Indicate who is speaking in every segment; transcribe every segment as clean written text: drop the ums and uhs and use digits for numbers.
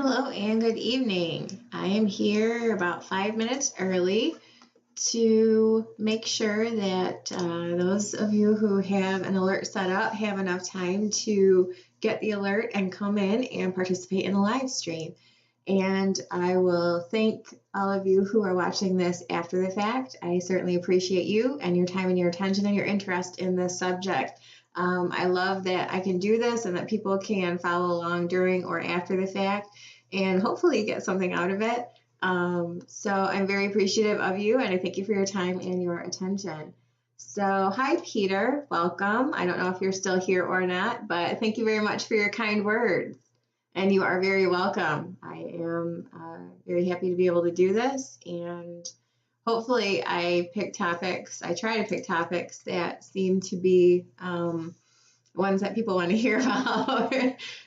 Speaker 1: Hello and good evening. I am here about 5 minutes early to make sure that those of you who have an alert set up have enough time to get the alert and come in and participate in the live stream. And I will thank all of you who are watching this after the fact. I certainly appreciate you and your time and your attention and your interest in this subject. I love that I can do this and that people can follow along during or after the fact and hopefully get something out of it. So I'm very appreciative of you and I thank you for your time and your attention. So hi, Peter, welcome. I don't know if you're still here or not, but thank you very much for your kind words. And you are very welcome. I am very happy to be able to do this, and hopefully I try to pick topics that seem to be ones that people want to hear about.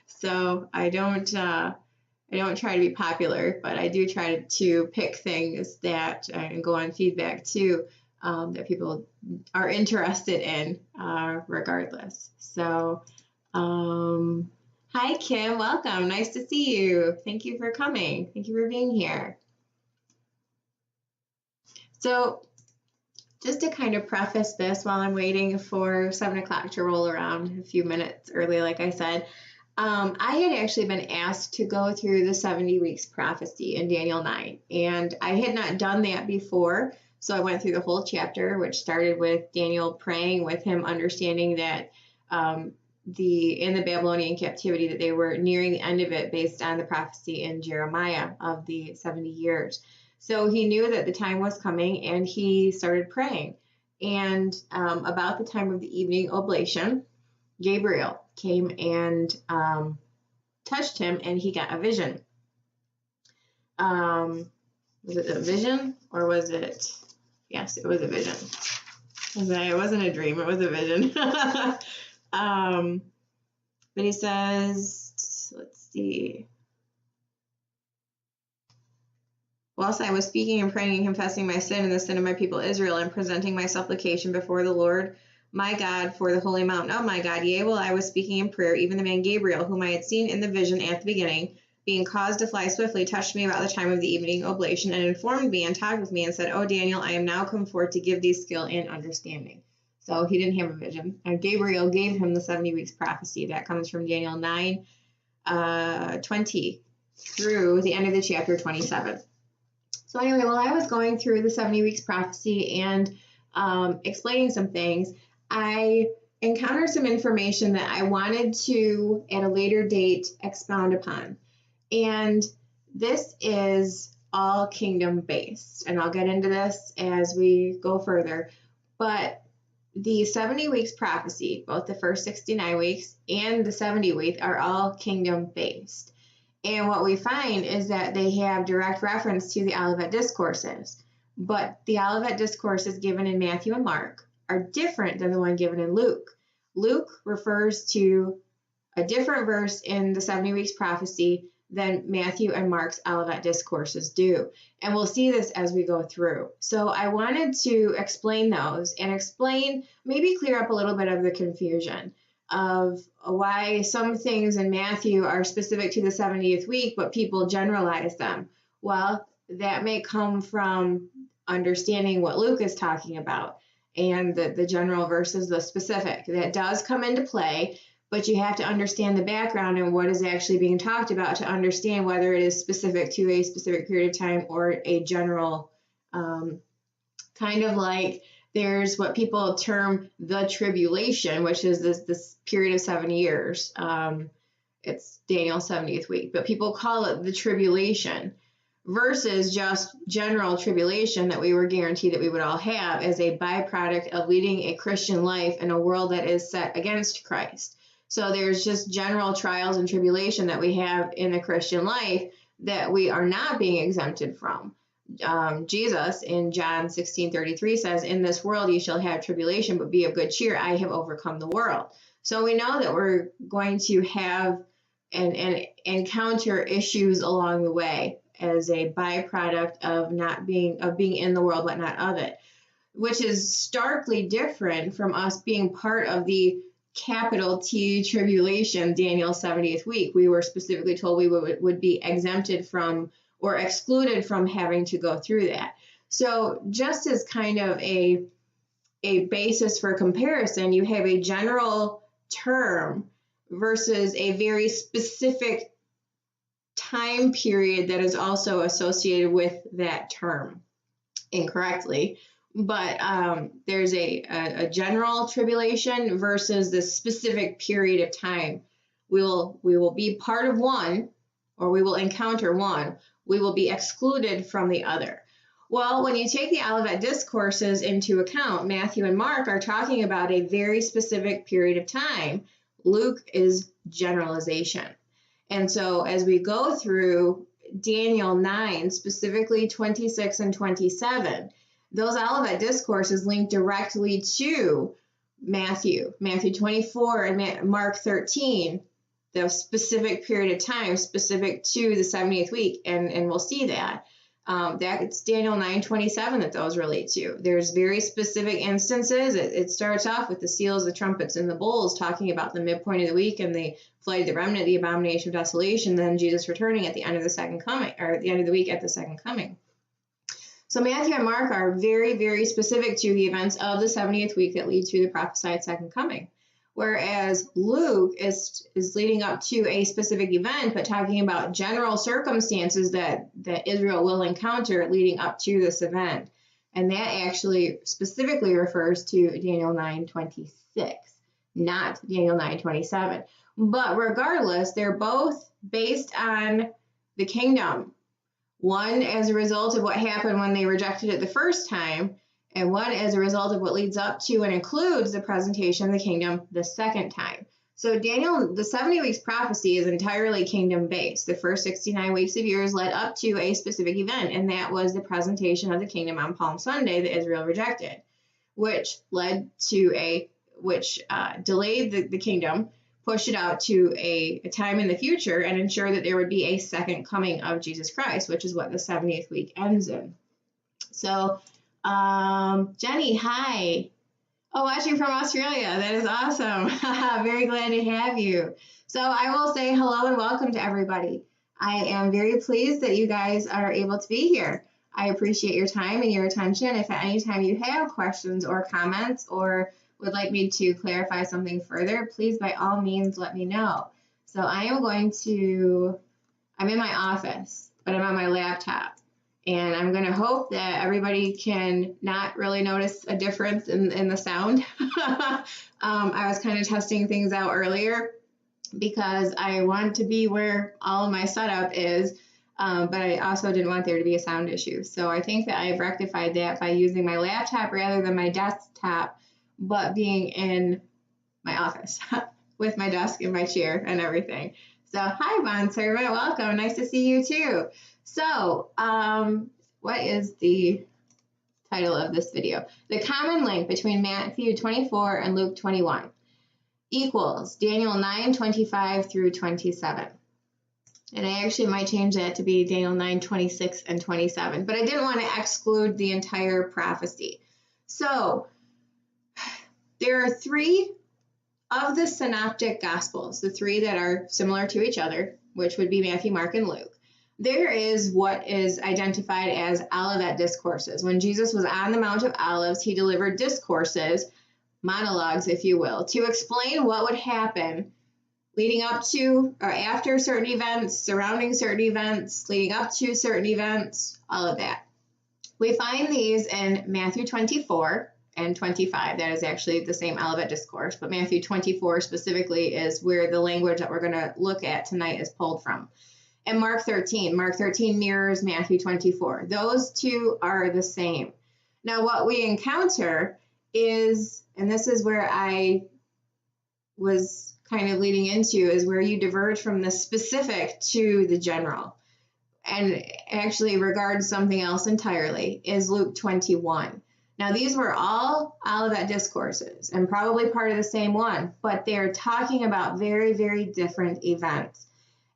Speaker 1: So I don't try to be popular, but I do try to pick things that and go on feedback too that people are interested in regardless. So hi, Kim. Welcome. Nice to see you. Thank you for coming. Thank you for being here. So just to kind of preface this while I'm waiting for 7 o'clock to roll around a few minutes early, like I said, I had actually been asked to go through the 70 weeks prophecy in Daniel 9, and I had not done that before. So I went through the whole chapter, which started with Daniel praying with him, understanding that in the Babylonian captivity that they were nearing the end of it based on the prophecy in Jeremiah of the 70 years. So he knew that the time was coming and he started praying. And about the time of the evening oblation, Gabriel came and touched him and he got a vision. Was it a vision or was it? Yes, it was a vision. It wasn't a dream, it was a vision. But he says, let's see. Whilst I was speaking and praying and confessing my sin and the sin of my people Israel and presenting my supplication before the Lord, my God, for the holy mountain of my God, yea, while I was speaking in prayer, even the man Gabriel, whom I had seen in the vision at the beginning, being caused to fly swiftly, touched me about the time of the evening oblation and informed me and talked with me and said, O Daniel, I am now come forth to give thee skill and understanding. So he didn't have a vision. And Gabriel gave him the 70 weeks prophecy. That comes from Daniel 9, 20 through the end of the chapter 27. So anyway, while I was going through the 70 weeks prophecy and explaining some things, I encountered some information that I wanted to, at a later date, expound upon. And this is all kingdom based. And I'll get into this as we go further. But the 70 weeks prophecy, both the first 69 weeks and the 70 weeks, are all kingdom based. And what we find is that they have direct reference to the Olivet Discourses. But the Olivet Discourses given in Matthew and Mark are different than the one given in Luke. Luke refers to a different verse in the 70 weeks prophecy than Matthew and Mark's Olivet Discourses do. And we'll see this as we go through. So I wanted to explain those and maybe clear up a little bit of the confusion of why some things in Matthew are specific to the 70th week, but people generalize them. Well, that may come from understanding what Luke is talking about and the general versus the specific. That does come into play, but you have to understand the background and what is actually being talked about to understand whether it is specific to a specific period of time or a general kind of like there's what people term the tribulation, which is this period of 7 years. It's Daniel's 70th week, but people call it the tribulation versus just general tribulation that we were guaranteed that we would all have as a byproduct of leading a Christian life in a world that is set against Christ. So there's just general trials and tribulation that we have in the Christian life that we are not being exempted from. Jesus in John 16:33 says, in this world you shall have tribulation, but be of good cheer. I have overcome the world. So we know that we're going to have and encounter issues along the way as a byproduct of being in the world but not of it, which is starkly different from us being part of the capital T tribulation, Daniel's 70th week. We were specifically told we would be exempted from or excluded from having to go through that. So just as kind of a basis for comparison, you have a general term versus a very specific time period that is also associated with that term incorrectly. But there's a general tribulation versus the specific period of time. We will be part of one, or we will encounter one. We will be excluded from the other. Well, when you take the Olivet Discourses into account, Matthew and Mark are talking about a very specific period of time. Luke is generalization. And so as we go through Daniel 9, specifically 26 and 27, those Olivet Discourses link directly to Matthew 24 and Mark 13, the specific period of time specific to the 70th week, and we'll see that. That's Daniel 9:27 that those relate to. There's very specific instances. It starts off with the seals, the trumpets, and the bowls, talking about the midpoint of the week and the flight of the remnant, the abomination of desolation, then Jesus returning at the end of the second coming, or at the end of the week at the second coming. So Matthew and Mark are very, very specific to the events of the 70th week that lead to the prophesied second coming. Whereas Luke is leading up to a specific event, but talking about general circumstances that Israel will encounter leading up to this event. And that actually specifically refers to Daniel 9:26, not Daniel 9:27. But regardless, they're both based on the kingdom. One as a result of what happened when they rejected it the first time, and one as a result of what leads up to and includes the presentation of the kingdom the second time. So Daniel, the 70 weeks prophecy is entirely kingdom-based. The first 69 weeks of years led up to a specific event, and that was the presentation of the kingdom on Palm Sunday that Israel rejected, which led to delayed the kingdom, pushed it out to a time in the future, and ensured that there would be a second coming of Jesus Christ, which is what the 70th week ends in. So Jenny, hi. Oh, watching from Australia. That is awesome. Very glad to have you. So I will say hello and welcome to everybody. I am very pleased that you guys are able to be here. I appreciate your time and your attention. If at any time you have questions or comments or would like me to clarify something further, please by all means let me know. So I'm in my office, but I'm on my laptop. And I'm going to hope that everybody can not really notice a difference in the sound. I was kind of testing things out earlier because I want to be where all of my setup is, but I also didn't want there to be a sound issue. So I think that I've rectified that by using my laptop rather than my desktop, but being in my office with my desk and my chair and everything. So hi, Bondservant. Welcome. Nice to see you too. So, what is the title of this video? The common link between Matthew 24 and Luke 21 equals Daniel 9:25 through 27. And I actually might change that to be Daniel 9:26 and 27, but I didn't want to exclude the entire prophecy. So, there are three of the synoptic gospels, the three that are similar to each other, which would be Matthew, Mark, and Luke. There is what is identified as Olivet Discourses. When Jesus was on the Mount of Olives, he delivered discourses, monologues, if you will, to explain what would happen leading up to or after certain events, surrounding certain events, leading up to certain events, all of that. We find these in Matthew 24 and 25. That is actually the same Olivet Discourse, but Matthew 24 specifically is where the language that we're going to look at tonight is pulled from. And Mark 13. Mark 13 mirrors Matthew 24. Those two are the same. Now, what we encounter is, and this is where I was kind of leading into, is where you diverge from the specific to the general. And actually regards something else entirely, is Luke 21. Now, these were all Olivet Discourses and probably part of the same one, but they're talking about very, very different events.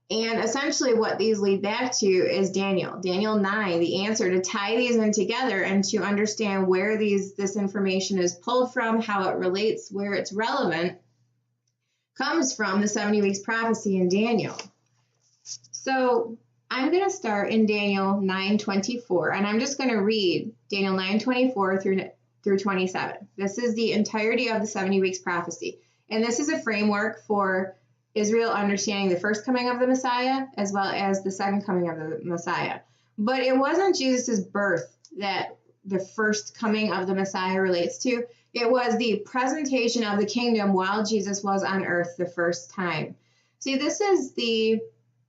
Speaker 1: And essentially what these lead back to is Daniel 9, the answer to tie these in together and to understand where this information is pulled from, how it relates, where it's relevant, comes from the 70 weeks prophecy in Daniel. So I'm going to start in Daniel 9:24, and I'm just going to read Daniel 9:24 through 27. This is the entirety of the 70 weeks prophecy, and this is a framework for Israel understanding the first coming of the Messiah as well as the second coming of the Messiah. But it wasn't Jesus' birth that the first coming of the Messiah relates to. It was the presentation of the kingdom while Jesus was on earth the first time. See, this is the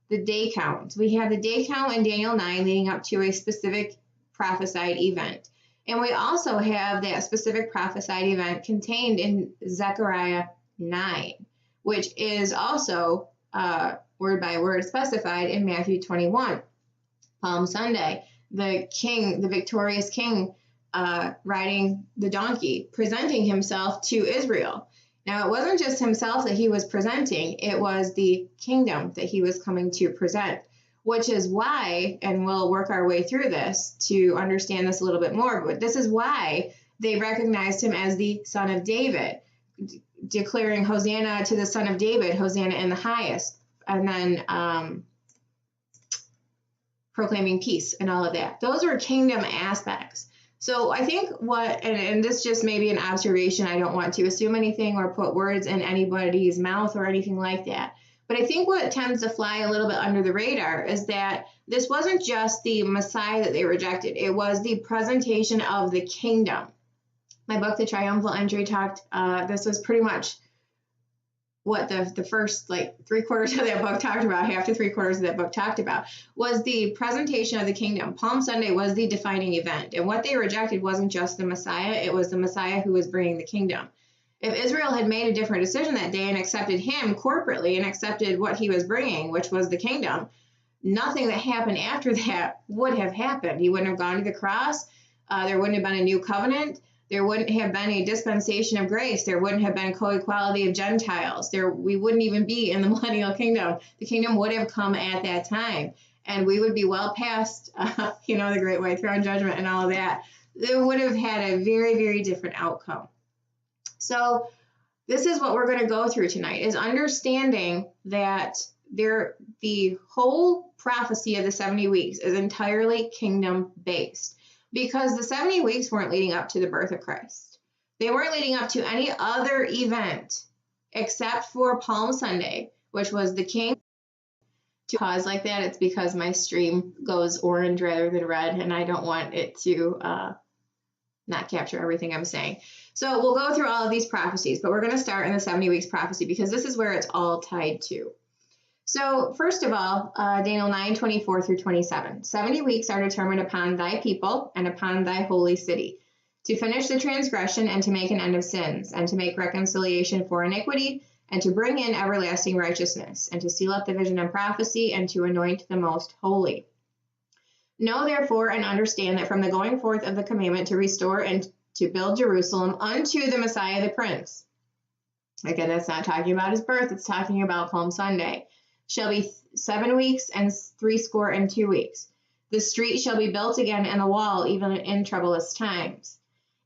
Speaker 1: day count. We have the day count in Daniel 9 leading up to a specific prophesied event. And we also have that specific prophesied event contained in Zechariah 9, which is also word by word specified in Matthew 21. Palm Sunday, the king, the victorious king, riding the donkey, presenting himself to Israel. Now, it wasn't just himself that he was presenting, it was the kingdom that he was coming to present, which is why, and we'll work our way through this to understand this a little bit more, but this is why they recognized him as the Son of David, declaring Hosanna to the Son of David, Hosanna in the highest, and then proclaiming peace and all of that. Those are kingdom aspects. So I think and this just may be an observation, I don't want to assume anything or put words in anybody's mouth or anything like that. But I think what tends to fly a little bit under the radar is that this wasn't just the Messiah that they rejected. It was the presentation of the kingdom. My book, The Triumphal Entry, this was pretty much what the first 3/4 of that book talked about, half to 3/4 of that book talked about, was the presentation of the kingdom. Palm Sunday was the defining event. And what they rejected wasn't just the Messiah, it was the Messiah who was bringing the kingdom. If Israel had made a different decision that day and accepted him corporately and accepted what he was bringing, which was the kingdom, nothing that happened after that would have happened. He wouldn't have gone to the cross. There wouldn't have been a new covenant. There wouldn't have been a dispensation of grace. There wouldn't have been co-equality of Gentiles. We wouldn't even be in the millennial kingdom. The kingdom would have come at that time, and we would be well past, the great white throne judgment and all of that. They would have had a very, very different outcome. So this is what we're going to go through tonight, is understanding that the whole prophecy of the 70 weeks is entirely kingdom-based. Because the 70 weeks weren't leading up to the birth of Christ. They weren't leading up to any other event except for Palm Sunday, which was the king. To pause like that, it's because my stream goes orange rather than red, and I don't want it to not capture everything I'm saying. So we'll go through all of these prophecies, but we're going to start in the 70 weeks prophecy because this is where it's all tied to. So first of all, Daniel 9:24 through 27. 70 weeks are determined upon thy people and upon thy holy city, to finish the transgression and to make an end of sins, and to make reconciliation for iniquity, and to bring in everlasting righteousness, and to seal up the vision and prophecy, and to anoint the most holy. Know therefore and understand that from the going forth of the commandment to restore and to build Jerusalem unto the Messiah the Prince. Again, that's not talking about his birth, it's talking about Palm Sunday. Shall be 7 weeks and 62 weeks. The street shall be built again, and the wall even in troublous times.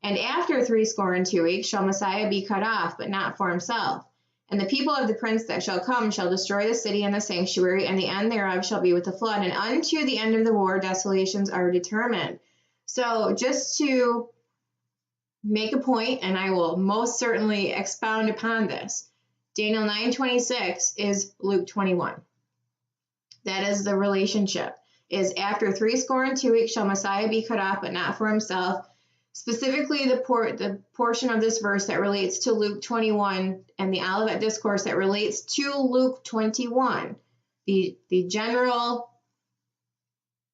Speaker 1: And after 62 weeks shall Messiah be cut off, but not for himself. And the people of the prince that shall come shall destroy the city and the sanctuary, and the end thereof shall be with the flood. And unto the end of the war desolations are determined. So just to make a point, and I will most certainly expound upon this, Daniel 9:26 is Luke 21. That is the relationship. Is after 62 weeks shall Messiah be cut off, but not for himself. Specifically, the portion of this verse that relates to Luke 21 and the Olivet Discourse that relates to Luke 21. The general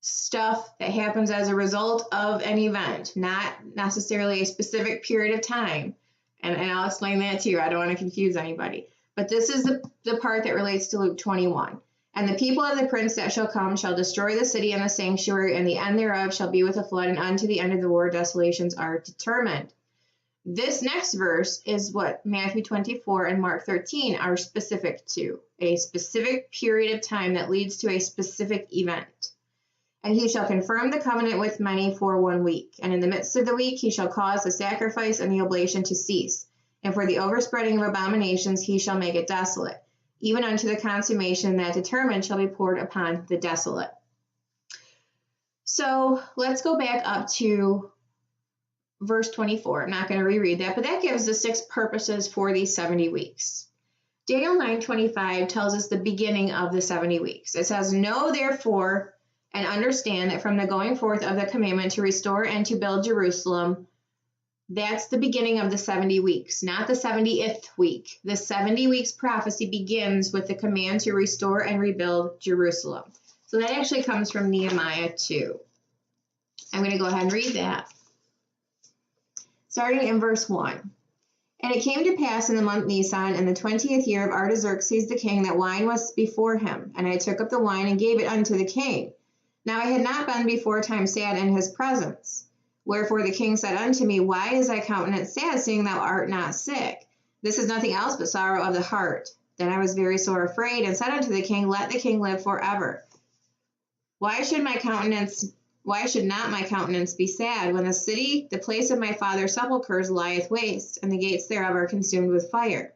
Speaker 1: stuff that happens as a result of an event, not necessarily a specific period of time. And I'll explain that to you. I don't want to confuse anybody. But this is the part that relates to Luke 21. And the people of the prince that shall come shall destroy the city and the sanctuary, and the end thereof shall be with a flood, and unto the end of the war desolations are determined. This next verse is what Matthew 24 and Mark 13 are specific to, a specific period of time that leads to a specific event. And he shall confirm the covenant with many for 1 week. And in the midst of the week he shall cause the sacrifice and the oblation to cease. And for the overspreading of abominations he shall make it desolate. Even unto the consummation that determined shall be poured upon the desolate. So let's go back up to verse 24. I'm not going to reread that, but that gives the 6 purposes for these 70 weeks. Daniel 9:25 tells us the beginning of the 70 weeks. It says, "Know therefore and understand that from the going forth of the commandment to restore and to build Jerusalem," that's the beginning of the 70 weeks, not the 70th week. The 70 weeks prophecy begins with the command to restore and rebuild Jerusalem. So that actually comes from Nehemiah 2. I'm going to go ahead and read that. Starting in verse 1. "And it came to pass in the month Nisan, in the 20th year of Artaxerxes the king, that wine was before him. And I took up the wine and gave it unto the king. Now I had not been before time sad in his presence. Wherefore the king said unto me, Why is thy countenance sad, seeing thou art not sick? This is nothing else but sorrow of the heart. Then I was very sore afraid, and said unto the king, Let the king live forever. Why should not my countenance be sad, when the city, the place of my father's sepulchres, lieth waste, and the gates thereof are consumed with fire?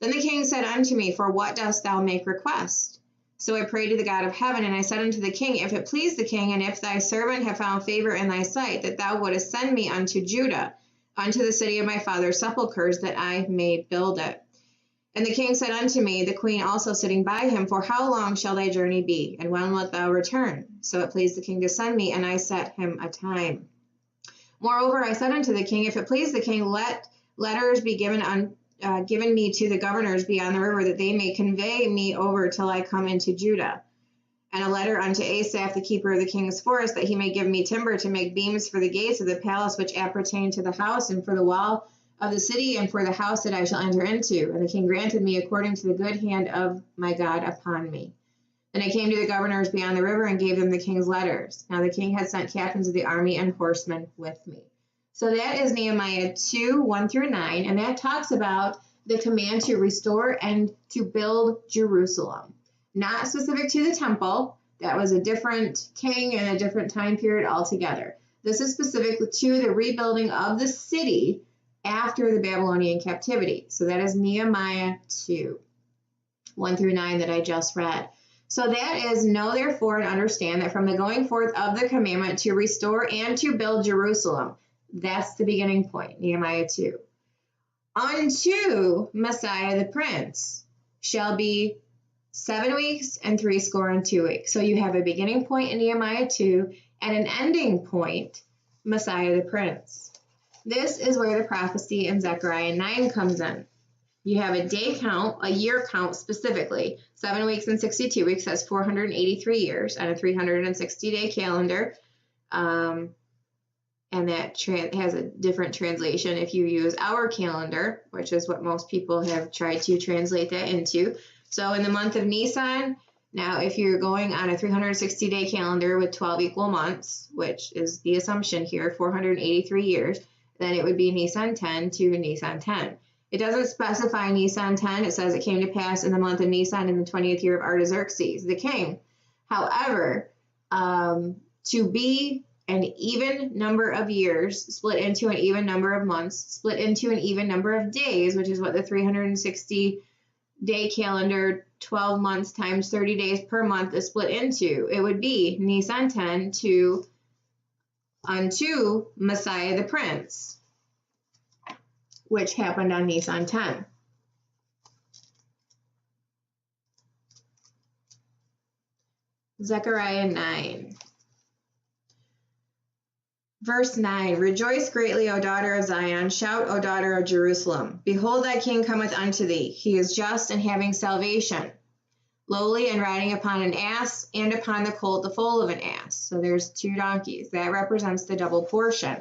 Speaker 1: Then the king said unto me, For what dost thou make request? So I prayed to the God of heaven, and I said unto the king, If it please the king, and if thy servant have found favor in thy sight, that thou wouldest send me unto Judah, unto the city of my father's sepulchres, that I may build it. And the king said unto me, the queen also sitting by him, For how long shall thy journey be, and when wilt thou return? So it pleased the king to send me, and I set him a time. Moreover, I said unto the king, If it please the king, let letters be given me to the governors beyond the river, that they may convey me over till I come into Judah. And a letter unto Asaph, the keeper of the king's forest, that he may give me timber to make beams for the gates of the palace which appertain to the house, and for the wall of the city, and for the house that I shall enter into. And the king granted me according to the good hand of my God upon me. Then I came to the governors beyond the river, and gave them the king's letters. Now the king had sent captains of the army and horsemen with me. So that is Nehemiah 2, 1 through 9, and that talks about the command to restore and to build Jerusalem. Not specific to the temple. That was a different king and a different time period altogether. This is specific to the rebuilding of the city after the Babylonian captivity. So that is Nehemiah 2, 1 through 9 that I just read. So that is, know therefore and understand that from the going forth of the commandment to restore and to build Jerusalem, that's the beginning point, Nehemiah 2. Unto Messiah the Prince shall be 7 weeks and 62 weeks. So you have a beginning point in Nehemiah 2 and an ending point, Messiah the Prince. This is where the prophecy in Zechariah 9 comes in. You have a day count, a year count specifically. 7 weeks and 62 weeks has 483 years on a 360-day calendar. And that has a different translation if you use our calendar, which is what most people have tried to translate that into. So in the month of Nisan, now if you're going on a 360-day calendar with 12 equal months, which is the assumption here, 483 years, then it would be Nisan 10 to Nisan 10. It doesn't specify Nisan 10. It says it came to pass in the month of Nisan in the 20th year of Artaxerxes, the king. However, to be an even number of years split into an even number of months, split into an even number of days, which is what the 360-day calendar, 12 months times 30 days per month is split into. It would be Nisan 10 to unto Messiah the Prince, which happened on Nisan 10. Zechariah 9. Verse 9, Rejoice greatly, O daughter of Zion. Shout, O daughter of Jerusalem. Behold, thy king cometh unto thee. He is just and having salvation, lowly and riding upon an ass, and upon the colt, the foal of an ass. So there's 2 donkeys. That represents the double portion.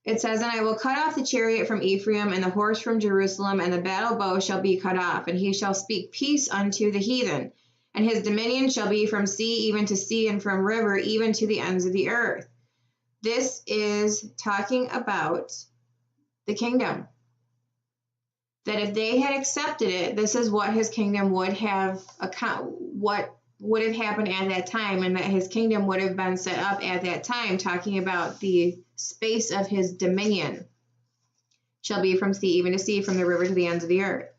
Speaker 1: It says, And I will cut off the chariot from Ephraim, and the horse from Jerusalem, and the battle bow shall be cut off, and he shall speak peace unto the heathen. And his dominion shall be from sea even to sea, and from river even to the ends of the earth. This is talking about the kingdom. That if they had accepted it, this is what his kingdom would have, what would have happened at that time, and that his kingdom would have been set up at that time, talking about the space of his dominion. shall be from sea even to sea, from the river to the ends of the earth.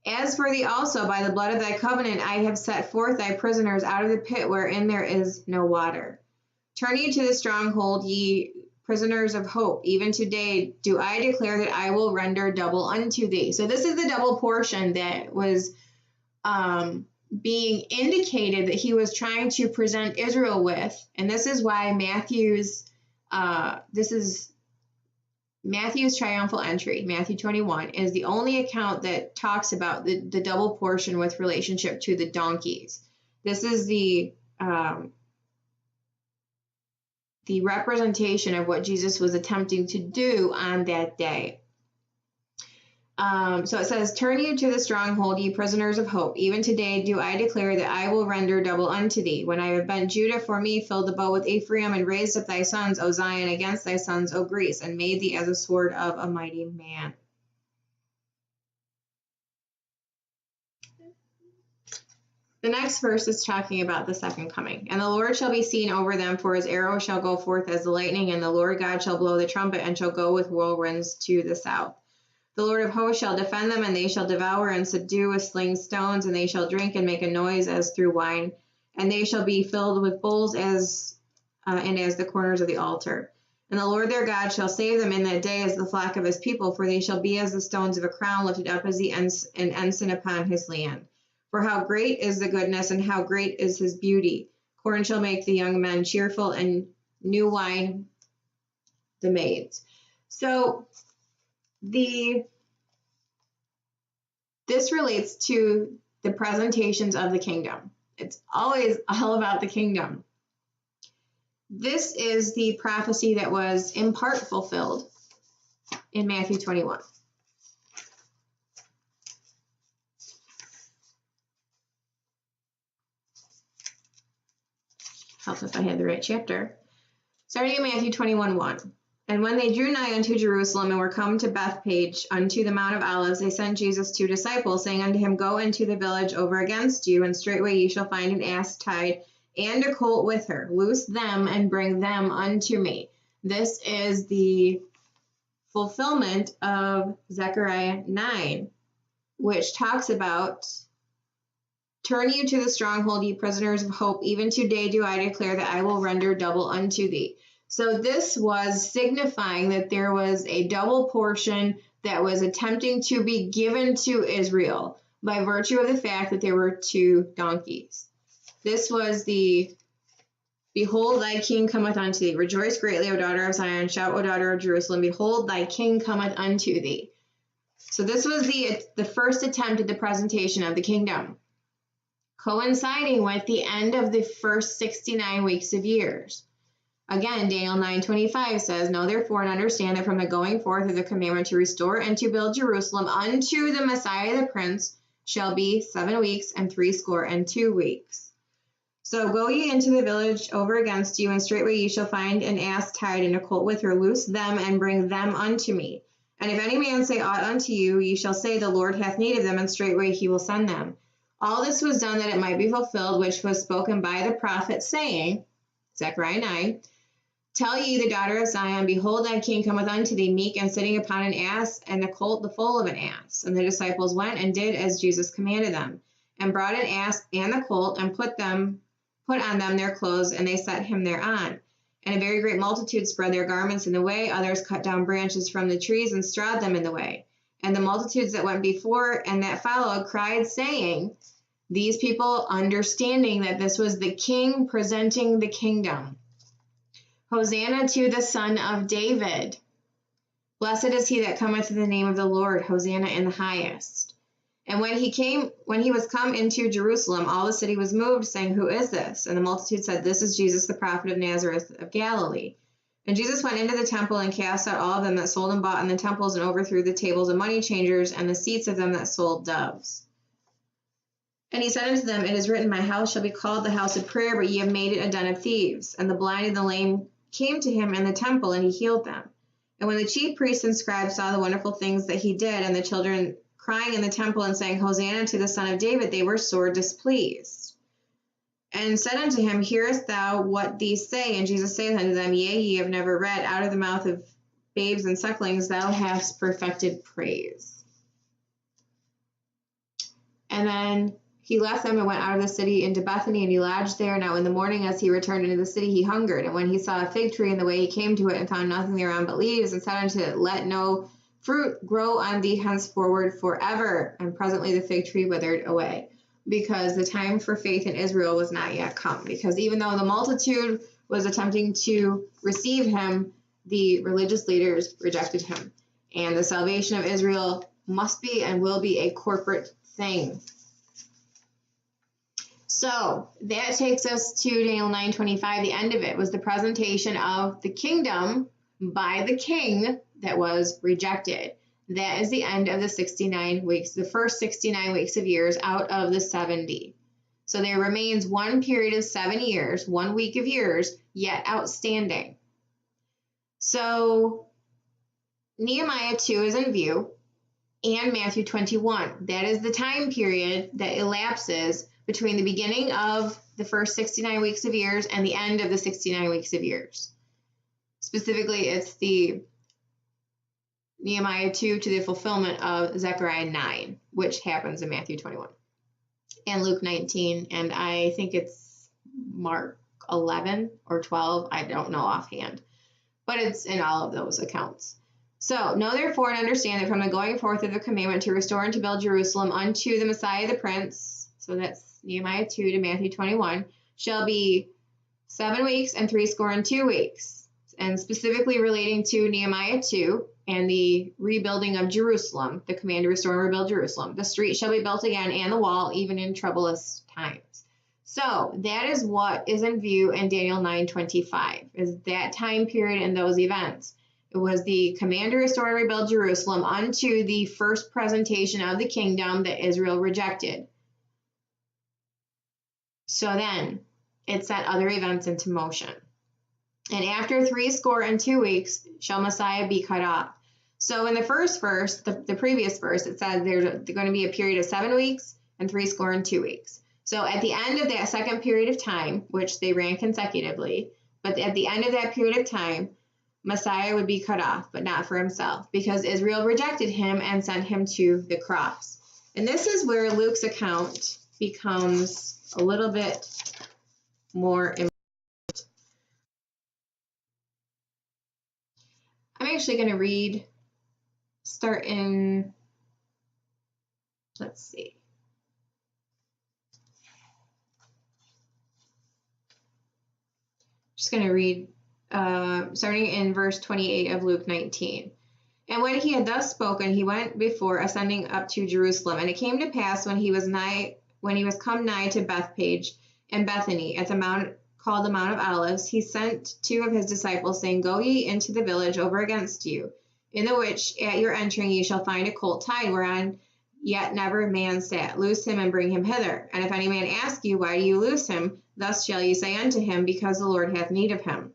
Speaker 1: As for thee also, by the blood of thy covenant, I have set forth thy prisoners out of the pit wherein there is no water. Turn ye to the stronghold, ye prisoners of hope. Even today do I declare that I will render double unto thee. So this is the double portion that was being indicated that he was trying to present Israel with. And this is why Matthew's triumphal entry, Matthew 21, is the only account that talks about the double portion with relationship to the donkeys. This is the representation of what Jesus was attempting to do on that day. So it says, turn you to the stronghold, ye prisoners of hope. Even today do I declare that I will render double unto thee. When I have bent Judah for me, filled the bow with Ephraim, and raised up thy sons, O Zion, against thy sons, O Greece, and made thee as a sword of a mighty man. The next verse is talking about the second coming. And the Lord shall be seen over them, for his arrow shall go forth as the lightning, and the Lord God shall blow the trumpet, and shall go with whirlwinds to the south. The Lord of hosts shall defend them, and they shall devour and subdue with sling stones, and they shall drink and make a noise as through wine, and they shall be filled with bowls as the corners of the altar. And the Lord their God shall save them in that day as the flock of his people, for they shall be as the stones of a crown lifted up as an ensign upon his land. For how great is the goodness, and how great is his beauty! Corn shall make the young men cheerful, and new wine the maids. So this relates to the presentations of the kingdom. It's always all about the kingdom. This is the prophecy that was in part fulfilled in Matthew 21. Help if I had the right chapter. Starting in Matthew 21:1. And when they drew nigh unto Jerusalem, and were come to Bethphage unto the Mount of Olives, they sent Jesus 2 disciples, saying unto him, Go into the village over against you, and straightway ye shall find an ass tied, and a colt with her. Loose them, and bring them unto me. This is the fulfillment of Zechariah 9, which talks about, Turn you to the stronghold, ye prisoners of hope. Even today do I declare that I will render double unto thee. So this was signifying that there was a double portion that was attempting to be given to Israel by virtue of the fact that there were 2 donkeys. This was the, Behold, thy king cometh unto thee. Rejoice greatly, O daughter of Zion. Shout, O daughter of Jerusalem. Behold, thy king cometh unto thee. So this was the first attempt at the presentation of the kingdom, coinciding with the end of the first 69 weeks of years. Again, Daniel 9:25 says, Know therefore and understand that from the going forth of the commandment to restore and to build Jerusalem unto the Messiah the Prince shall be 7 weeks and 62 weeks. So go ye into the village over against you, and straightway ye shall find an ass tied and a colt with her. Loose them and bring them unto me. And if any man say aught unto you, ye shall say, The Lord hath need of them, and straightway he will send them. All this was done that it might be fulfilled, which was spoken by the prophet, saying, Zechariah 9, Tell ye the daughter of Zion, Behold, thy king cometh unto thee, meek and sitting upon an ass, and the colt the foal of an ass. And the disciples went and did as Jesus commanded them, and brought an ass and the colt, and put on them their clothes, and they set him thereon. And a very great multitude spread their garments in the way. Others cut down branches from the trees and strawed them in the way. And the multitudes that went before and that followed cried, saying, These people, understanding that this was the king presenting the kingdom, Hosanna to the Son of David. Blessed is he that cometh in the name of the Lord. Hosanna in the highest. And when he was come into Jerusalem, all the city was moved, saying, Who is this? And the multitude said, This is Jesus, the prophet of Nazareth of Galilee. And Jesus went into the temple and cast out all of them that sold and bought in the temples, and overthrew the tables of money changers and the seats of them that sold doves. And he said unto them, It is written, My house shall be called the house of prayer, but ye have made it a den of thieves. And the blind and the lame came to him in the temple, and he healed them. And when the chief priests and scribes saw the wonderful things that he did, and the children crying in the temple and saying, Hosanna to the Son of David, they were sore displeased. And said unto him, Hearest thou what these say? And Jesus saith unto them, Yea, ye have never read, Out of the mouth of babes and sucklings thou hast perfected praise. And then he left them and went out of the city into Bethany, and he lodged there. Now in the morning as he returned into the city, he hungered. And when he saw a fig tree in the way, he came to it and found nothing thereon but leaves, and said unto it, Let no fruit grow on thee henceforward forever. And presently the fig tree withered away, because the time for faith in Israel was not yet come. Because even though the multitude was attempting to receive him, the religious leaders rejected him. And the salvation of Israel must be and will be a corporate thing. So that takes us to Daniel 9:25. The end of it was the presentation of the kingdom by the king that was rejected. That is the end of the 69 weeks, the first 69 weeks of years out of the 70. So there remains one period of 7 years, 1 week of years, yet outstanding. So Nehemiah 2 is in view, and Matthew 21. That is the time period that elapses between the beginning of the first 69 weeks of years and the end of the 69 weeks of years. Specifically, it's the Nehemiah 2 to the fulfillment of Zechariah 9, which happens in Matthew 21 and Luke 19, and I think it's Mark 11 or 12. I don't know offhand, but it's in all of those accounts. So, know therefore and understand that from the going forth of the commandment to restore and to build Jerusalem unto the Messiah the Prince, so that's Nehemiah 2 to Matthew 21, shall be 7 weeks and 62 weeks. And specifically relating to Nehemiah 2 and the rebuilding of Jerusalem, the command to restore and rebuild Jerusalem. The street shall be built again and the wall, even in troublous times. So that is what is in view in Daniel 9:25, is that time period and those events. It was the command to restore and rebuild Jerusalem unto the first presentation of the kingdom that Israel rejected. So then it set other events into motion. And after 62 weeks shall Messiah be cut off. So in the first verse, the previous verse, it said there's going to be a period of 7 weeks and 62 weeks. So at the end of that second period of time, which they ran consecutively, but at the end of that period of time, Messiah would be cut off, but not for himself, because Israel rejected him and sent him to the cross. And this is where Luke's account becomes a little bit more important. I'm actually going to read, start in, let's see. Just going to read, starting in verse 28 of Luke 19. And when he had thus spoken, he went before, ascending up to Jerusalem. And it came to pass when he was come nigh to Bethphage and Bethany at the mount called the Mount of Olives, he sent 2 of his disciples, saying, Go ye into the village over against you, in the which at your entering ye shall find a colt tied, whereon yet never man sat. Loose him and bring him hither. And if any man ask you, Why do you loose him? Thus shall ye say unto him, Because the Lord hath need of him.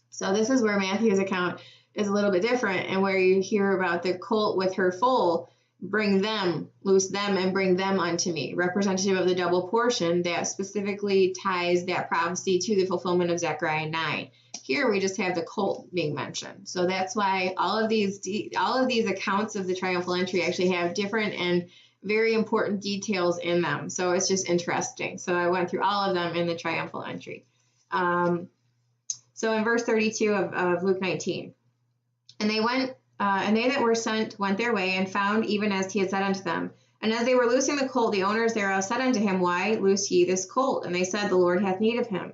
Speaker 1: So this is where Matthew's account is a little bit different, and where you hear about the colt with her foal, bring them, loose them, and bring them unto me, representative of the double portion that specifically ties that prophecy to the fulfillment of Zechariah 9. Here we just have the colt being mentioned. So that's why all of these accounts of the triumphal entry actually have different and very important details in them. So it's just interesting. So I went through all of them in the triumphal entry. So in verse 32 of Luke 19, and they that were sent went their way, and found even as he had said unto them. And as they were loosing the colt, the owners thereof said unto him, Why loose ye this colt? And they said, The Lord hath need of him.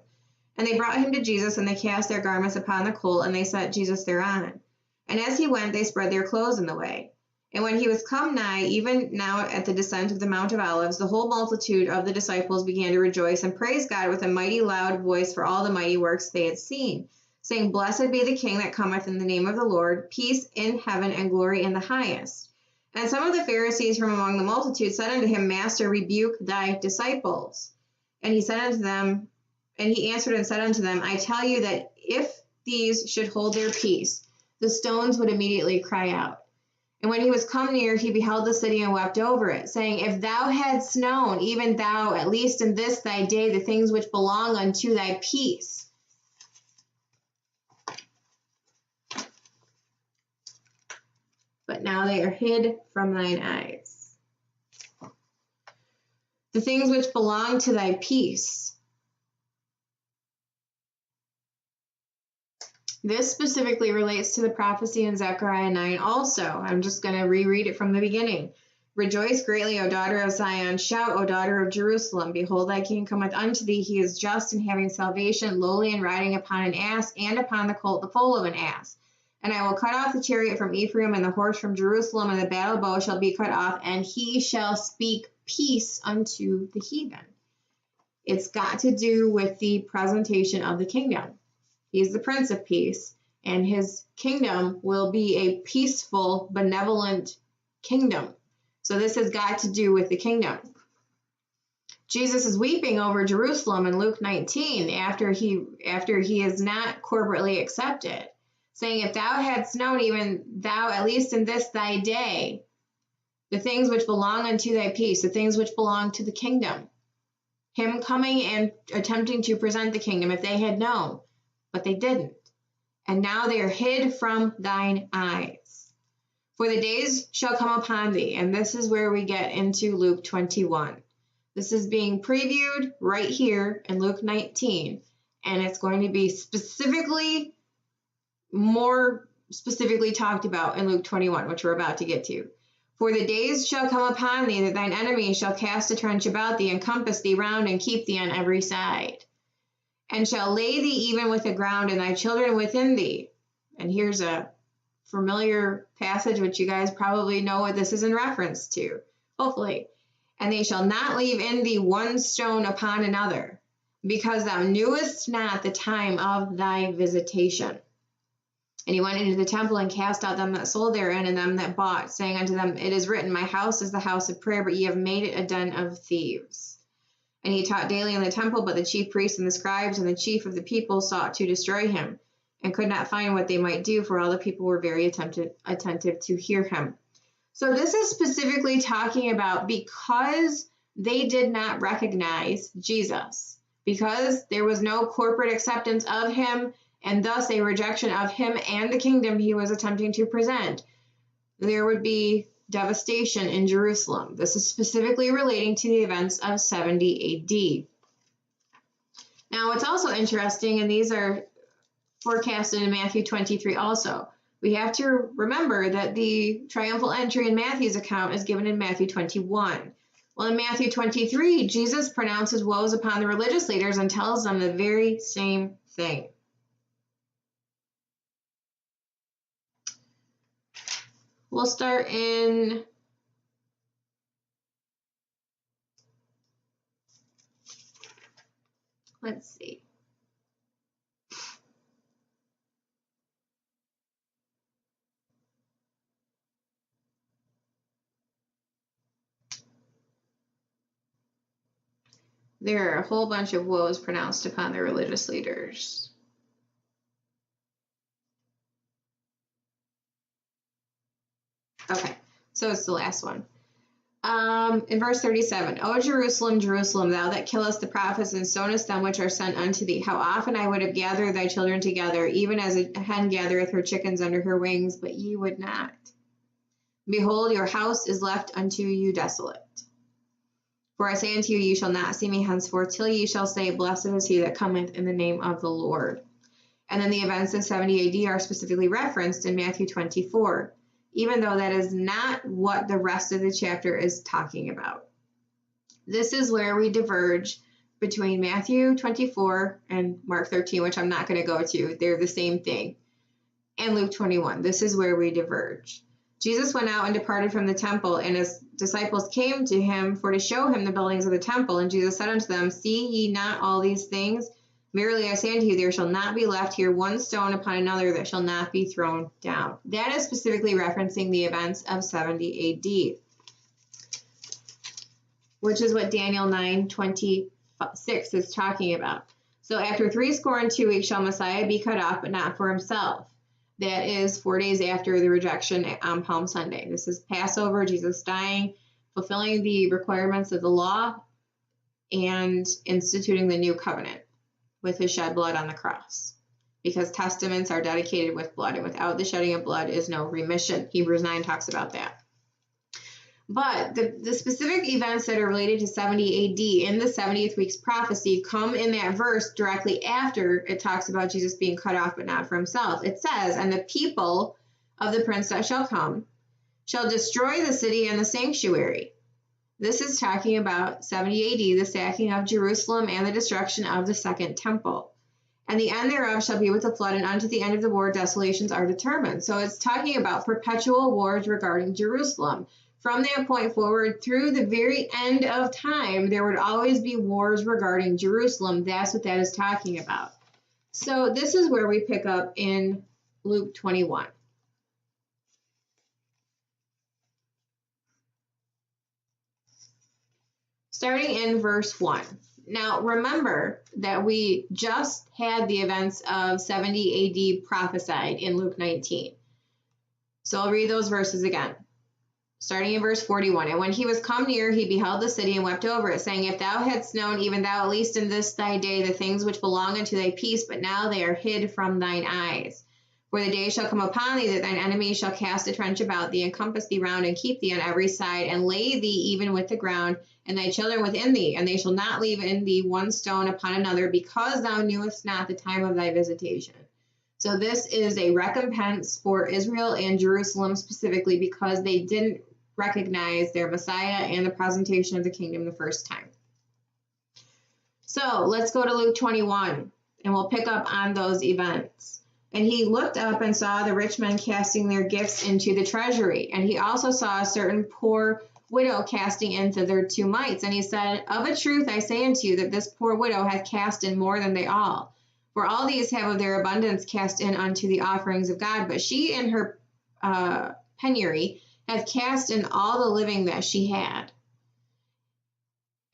Speaker 1: And they brought him to Jesus, and they cast their garments upon the colt, and they set Jesus thereon. And as he went, they spread their clothes in the way. And when he was come nigh, even now at the descent of the Mount of Olives, the whole multitude of the disciples began to rejoice and praise God with a mighty loud voice for all the mighty works they had seen, saying, Blessed be the King that cometh in the name of the Lord, peace in heaven and glory in the highest. And some of the Pharisees from among the multitude said unto him, Master, rebuke thy disciples. And he answered and said unto them, I tell you that if these should hold their peace, the stones would immediately cry out. And when he was come near, he beheld the city and wept over it, saying, If thou hadst known, even thou, at least in this thy day, the things which belong unto thy peace. but now they are hid from thine eyes. The things which belong to thy peace. This specifically relates to the prophecy in Zechariah 9 also. I'm just going to reread it from the beginning. Rejoice greatly, O daughter of Zion. Shout, O daughter of Jerusalem. Behold, thy king cometh unto thee. He is just and having salvation, lowly and riding upon an ass, and upon the colt, the foal of an ass. And I will cut off the chariot from Ephraim, and the horse from Jerusalem, and the battle bow shall be cut off, and he shall speak peace unto the heathen. It's got to do with the presentation of the kingdom. He's the Prince of Peace, and his kingdom will be a peaceful, benevolent kingdom. So this has got to do with the kingdom. Jesus is weeping over Jerusalem in Luke 19 after he is not corporately accepted, saying, if thou hadst known, even thou, at least in this thy day, the things which belong unto thy peace, the things which belong to the kingdom, him coming and attempting to present the kingdom, if they had known, but they didn't. And now they are hid from thine eyes. For the days shall come upon thee, and this is where we get into Luke 21. This is being previewed right here in Luke 19, and it's going to be more specifically talked about in Luke 21, which we're about to get to. For the days shall come upon thee that thine enemies shall cast a trench about thee, and compass thee round, and keep thee on every side, and shall lay thee even with the ground, and thy children within thee. And here's a familiar passage, which you guys probably know what this is in reference to, hopefully. And they shall not leave in thee one stone upon another, because thou knewest not the time of thy visitation. And he went into the temple and cast out them that sold therein, and them that bought, saying unto them, it is written, my house is the house of prayer, but ye have made it a den of thieves. And he taught daily in the temple, but the chief priests and the scribes and the chief of the people sought to destroy him, and could not find what they might do, for all the people were very attentive to hear him. So this is specifically talking about because they did not recognize Jesus, because there was no corporate acceptance of him, and thus a rejection of him and the kingdom he was attempting to present, there would be devastation in Jerusalem. This is specifically relating to the events of 70 AD. Now, what's also interesting, and these are forecasted in Matthew 23 also, we have to remember that the triumphal entry in Matthew's account is given in Matthew 21. Well, in Matthew 23, Jesus pronounces woes upon the religious leaders and tells them the very same thing. We'll start in let's see. There are a whole bunch of woes pronounced upon the religious leaders. Okay, so it's the last one. In verse 37, O Jerusalem, Jerusalem, thou that killest the prophets and stonest them which are sent unto thee, how often I would have gathered thy children together, even as a hen gathereth her chickens under her wings, but ye would not. Behold, your house is left unto you desolate. For I say unto you, ye shall not see me henceforth, till ye shall say, blessed is he that cometh in the name of the Lord. And then the events of 70 AD are specifically referenced in Matthew 24, even though that is not what the rest of the chapter is talking about. This is where we diverge between Matthew 24 and Mark 13, which I'm not going to go to. They're the same thing. And Luke 21. This is where we diverge. Jesus went out and departed from the temple, and his disciples came to him for to show him the buildings of the temple. And Jesus said unto them, see ye not all these things? Verily I say unto you, there shall not be left here one stone upon another that shall not be thrown down. That is specifically referencing the events of 70 AD, which is what Daniel 9:26 is talking about. So after 62 weeks shall Messiah be cut off, but not for himself. That is 4 days after the rejection on Palm Sunday. This is Passover, Jesus dying, fulfilling the requirements of the law, and instituting the new covenant with his shed blood on the cross. because testaments are dedicated with blood, and without the shedding of blood is no remission. Hebrews 9 talks about that. But the specific events that are related to 70 AD in the 70th week's prophecy come in that verse directly after it talks about Jesus being cut off, but not for himself. It says, and the people of the prince that shall come shall destroy the city and the sanctuary. This is talking about 70 AD, the sacking of Jerusalem and the destruction of the second temple. And the end thereof shall be with the flood, and unto the end of the war desolations are determined. So it's talking about perpetual wars regarding Jerusalem. From that point forward, through the very end of time, there would always be wars regarding Jerusalem. That's what that is talking about. So this is where we pick up in Luke 21. Starting in verse 1. Now, remember that we just had the events of 70 AD prophesied in Luke 19. So I'll read those verses again. Starting in verse 41. And when he was come near, he beheld the city and wept over it, saying, if thou hadst known, even thou, at least in this thy day, the things which belong unto thy peace, but now they are hid from thine eyes. For the day shall come upon thee that thine enemies shall cast a trench about thee, and compass thee round, and keep thee on every side, and lay thee even with the ground, and thy children within thee, and they shall not leave in thee one stone upon another, because thou knewest not the time of thy visitation. So this is a recompense for Israel and Jerusalem specifically, because they didn't recognize their Messiah and the presentation of the kingdom the first time. So let's go to Luke 21, and we'll pick up on those events. And he looked up and saw the rich men casting their gifts into the treasury. And he also saw a certain poor widow casting in thither 2 mites. And he said, of a truth I say unto you, that this poor widow hath cast in more than they all. For all these have of their abundance cast in unto the offerings of God. But she in her penury hath cast in all the living that she had.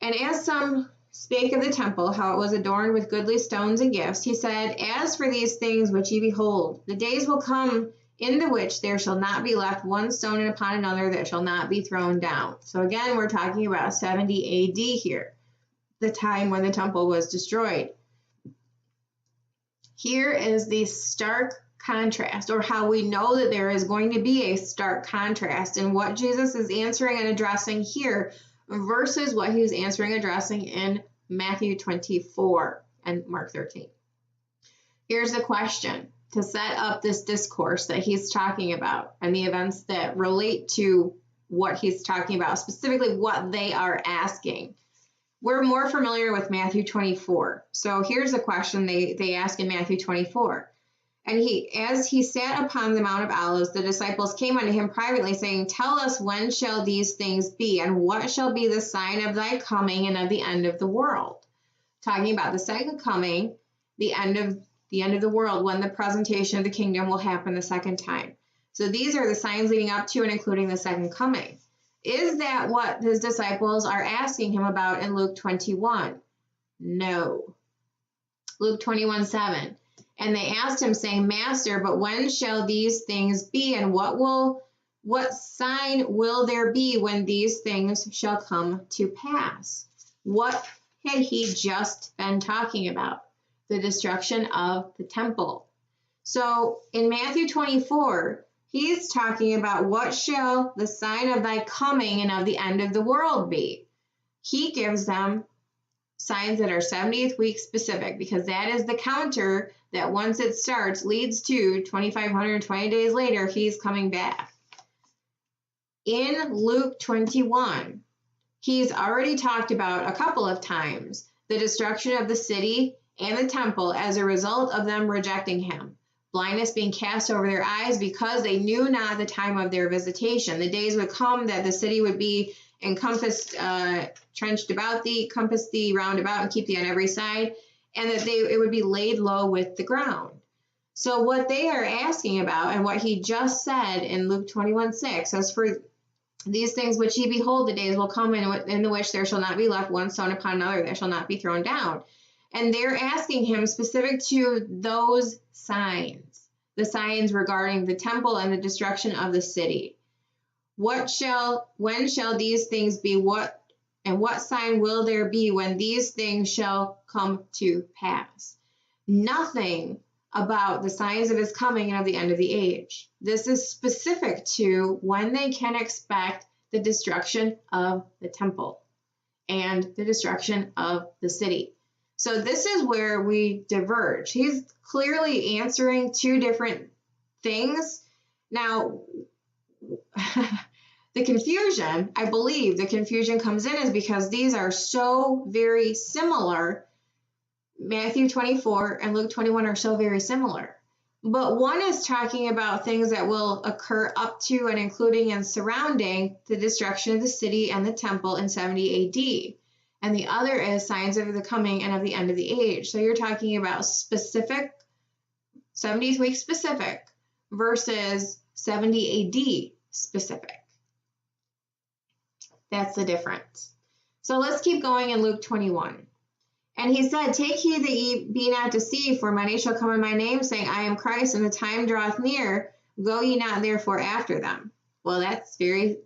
Speaker 1: And as some spake of the temple, how it was adorned with goodly stones and gifts, he said, as for these things which ye behold, the days will come in the which there shall not be left one stone upon another that shall not be thrown down. So again, we're talking about 70 AD here, the time when the temple was destroyed. Here is the stark contrast, or how we know that there is going to be a stark contrast in what Jesus is answering and addressing here versus what he was answering and addressing in Matthew 24 and Mark 13. Here's the question to set up this discourse that he's talking about and the events that relate to what he's talking about, specifically what they are asking. We're more familiar with Matthew 24. So here's the question they ask in Matthew 24. And as he sat upon the Mount of Olives, the disciples came unto him privately, saying, tell us, when shall these things be, and what shall be the sign of thy coming and of the end of the world? Talking about the second coming, the end of the world, when the presentation of the kingdom will happen the second time. So these are the signs leading up to and including the second coming. Is that what his disciples are asking him about in Luke 21? No. Luke 21:7. And they asked him, saying, Master, but when shall these things be, and what sign will there be when these things shall come to pass? What had he just been talking about? The destruction of the temple. So in Matthew 24, he's talking about what shall the sign of thy coming and of the end of the world be? He gives them signs that are 70th week specific, because that is the counter that once it starts leads to 2,520 days later, he's coming back. In Luke 21, he's already talked about a couple of times the destruction of the city and the temple as a result of them rejecting him. Blindness being cast over their eyes because they knew not the time of their visitation. The days would come that the city would be encompassed, trenched about thee, compass thee round about, and keep thee on every side, and that it would be laid low with the ground. So what they are asking about, and what he just said in Luke 21:6, as for these things which ye behold, the days will come in the which there shall not be left one stone upon another that shall not be thrown down. And they're asking him specific to those signs, the signs regarding the temple and the destruction of the city. When shall these things be? What sign will there be when these things shall come to pass? Nothing about the signs of his coming and of the end of the age. This is specific to when they can expect the destruction of the temple and the destruction of the city. So this is where we diverge. He's clearly answering two different things. Now, the confusion, I believe the confusion comes in is because these are so very similar. Matthew 24 and Luke 21 are so very similar. But one is talking about things that will occur up to and including and surrounding the destruction of the city and the temple in 70 AD. And the other is signs of the coming and of the end of the age. So you're talking about specific, 70th week specific versus 70 AD specific. That's the difference. So let's keep going in Luke 21. And he said, take heed that ye be not deceived, for many shall come in my name, saying, I am Christ, and the time draweth near. Go ye not therefore after them. Well, that's very,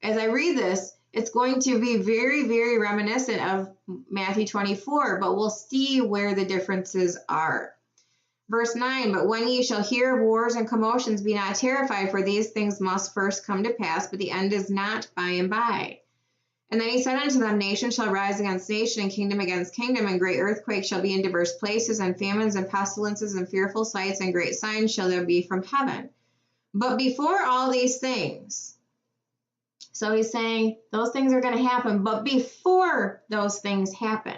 Speaker 1: as I read this, it's going to be very, very reminiscent of Matthew 24, but we'll see where the differences are. Verse 9, but when ye shall hear of wars and commotions, be not terrified, for these things must first come to pass, but the end is not by and by. And then he said unto them, nation shall rise against nation, and kingdom against kingdom, and great earthquakes shall be in diverse places, and famines and pestilences and fearful sights and great signs shall there be from heaven. But before all these things, so he's saying those things are going to happen, but before those things happen,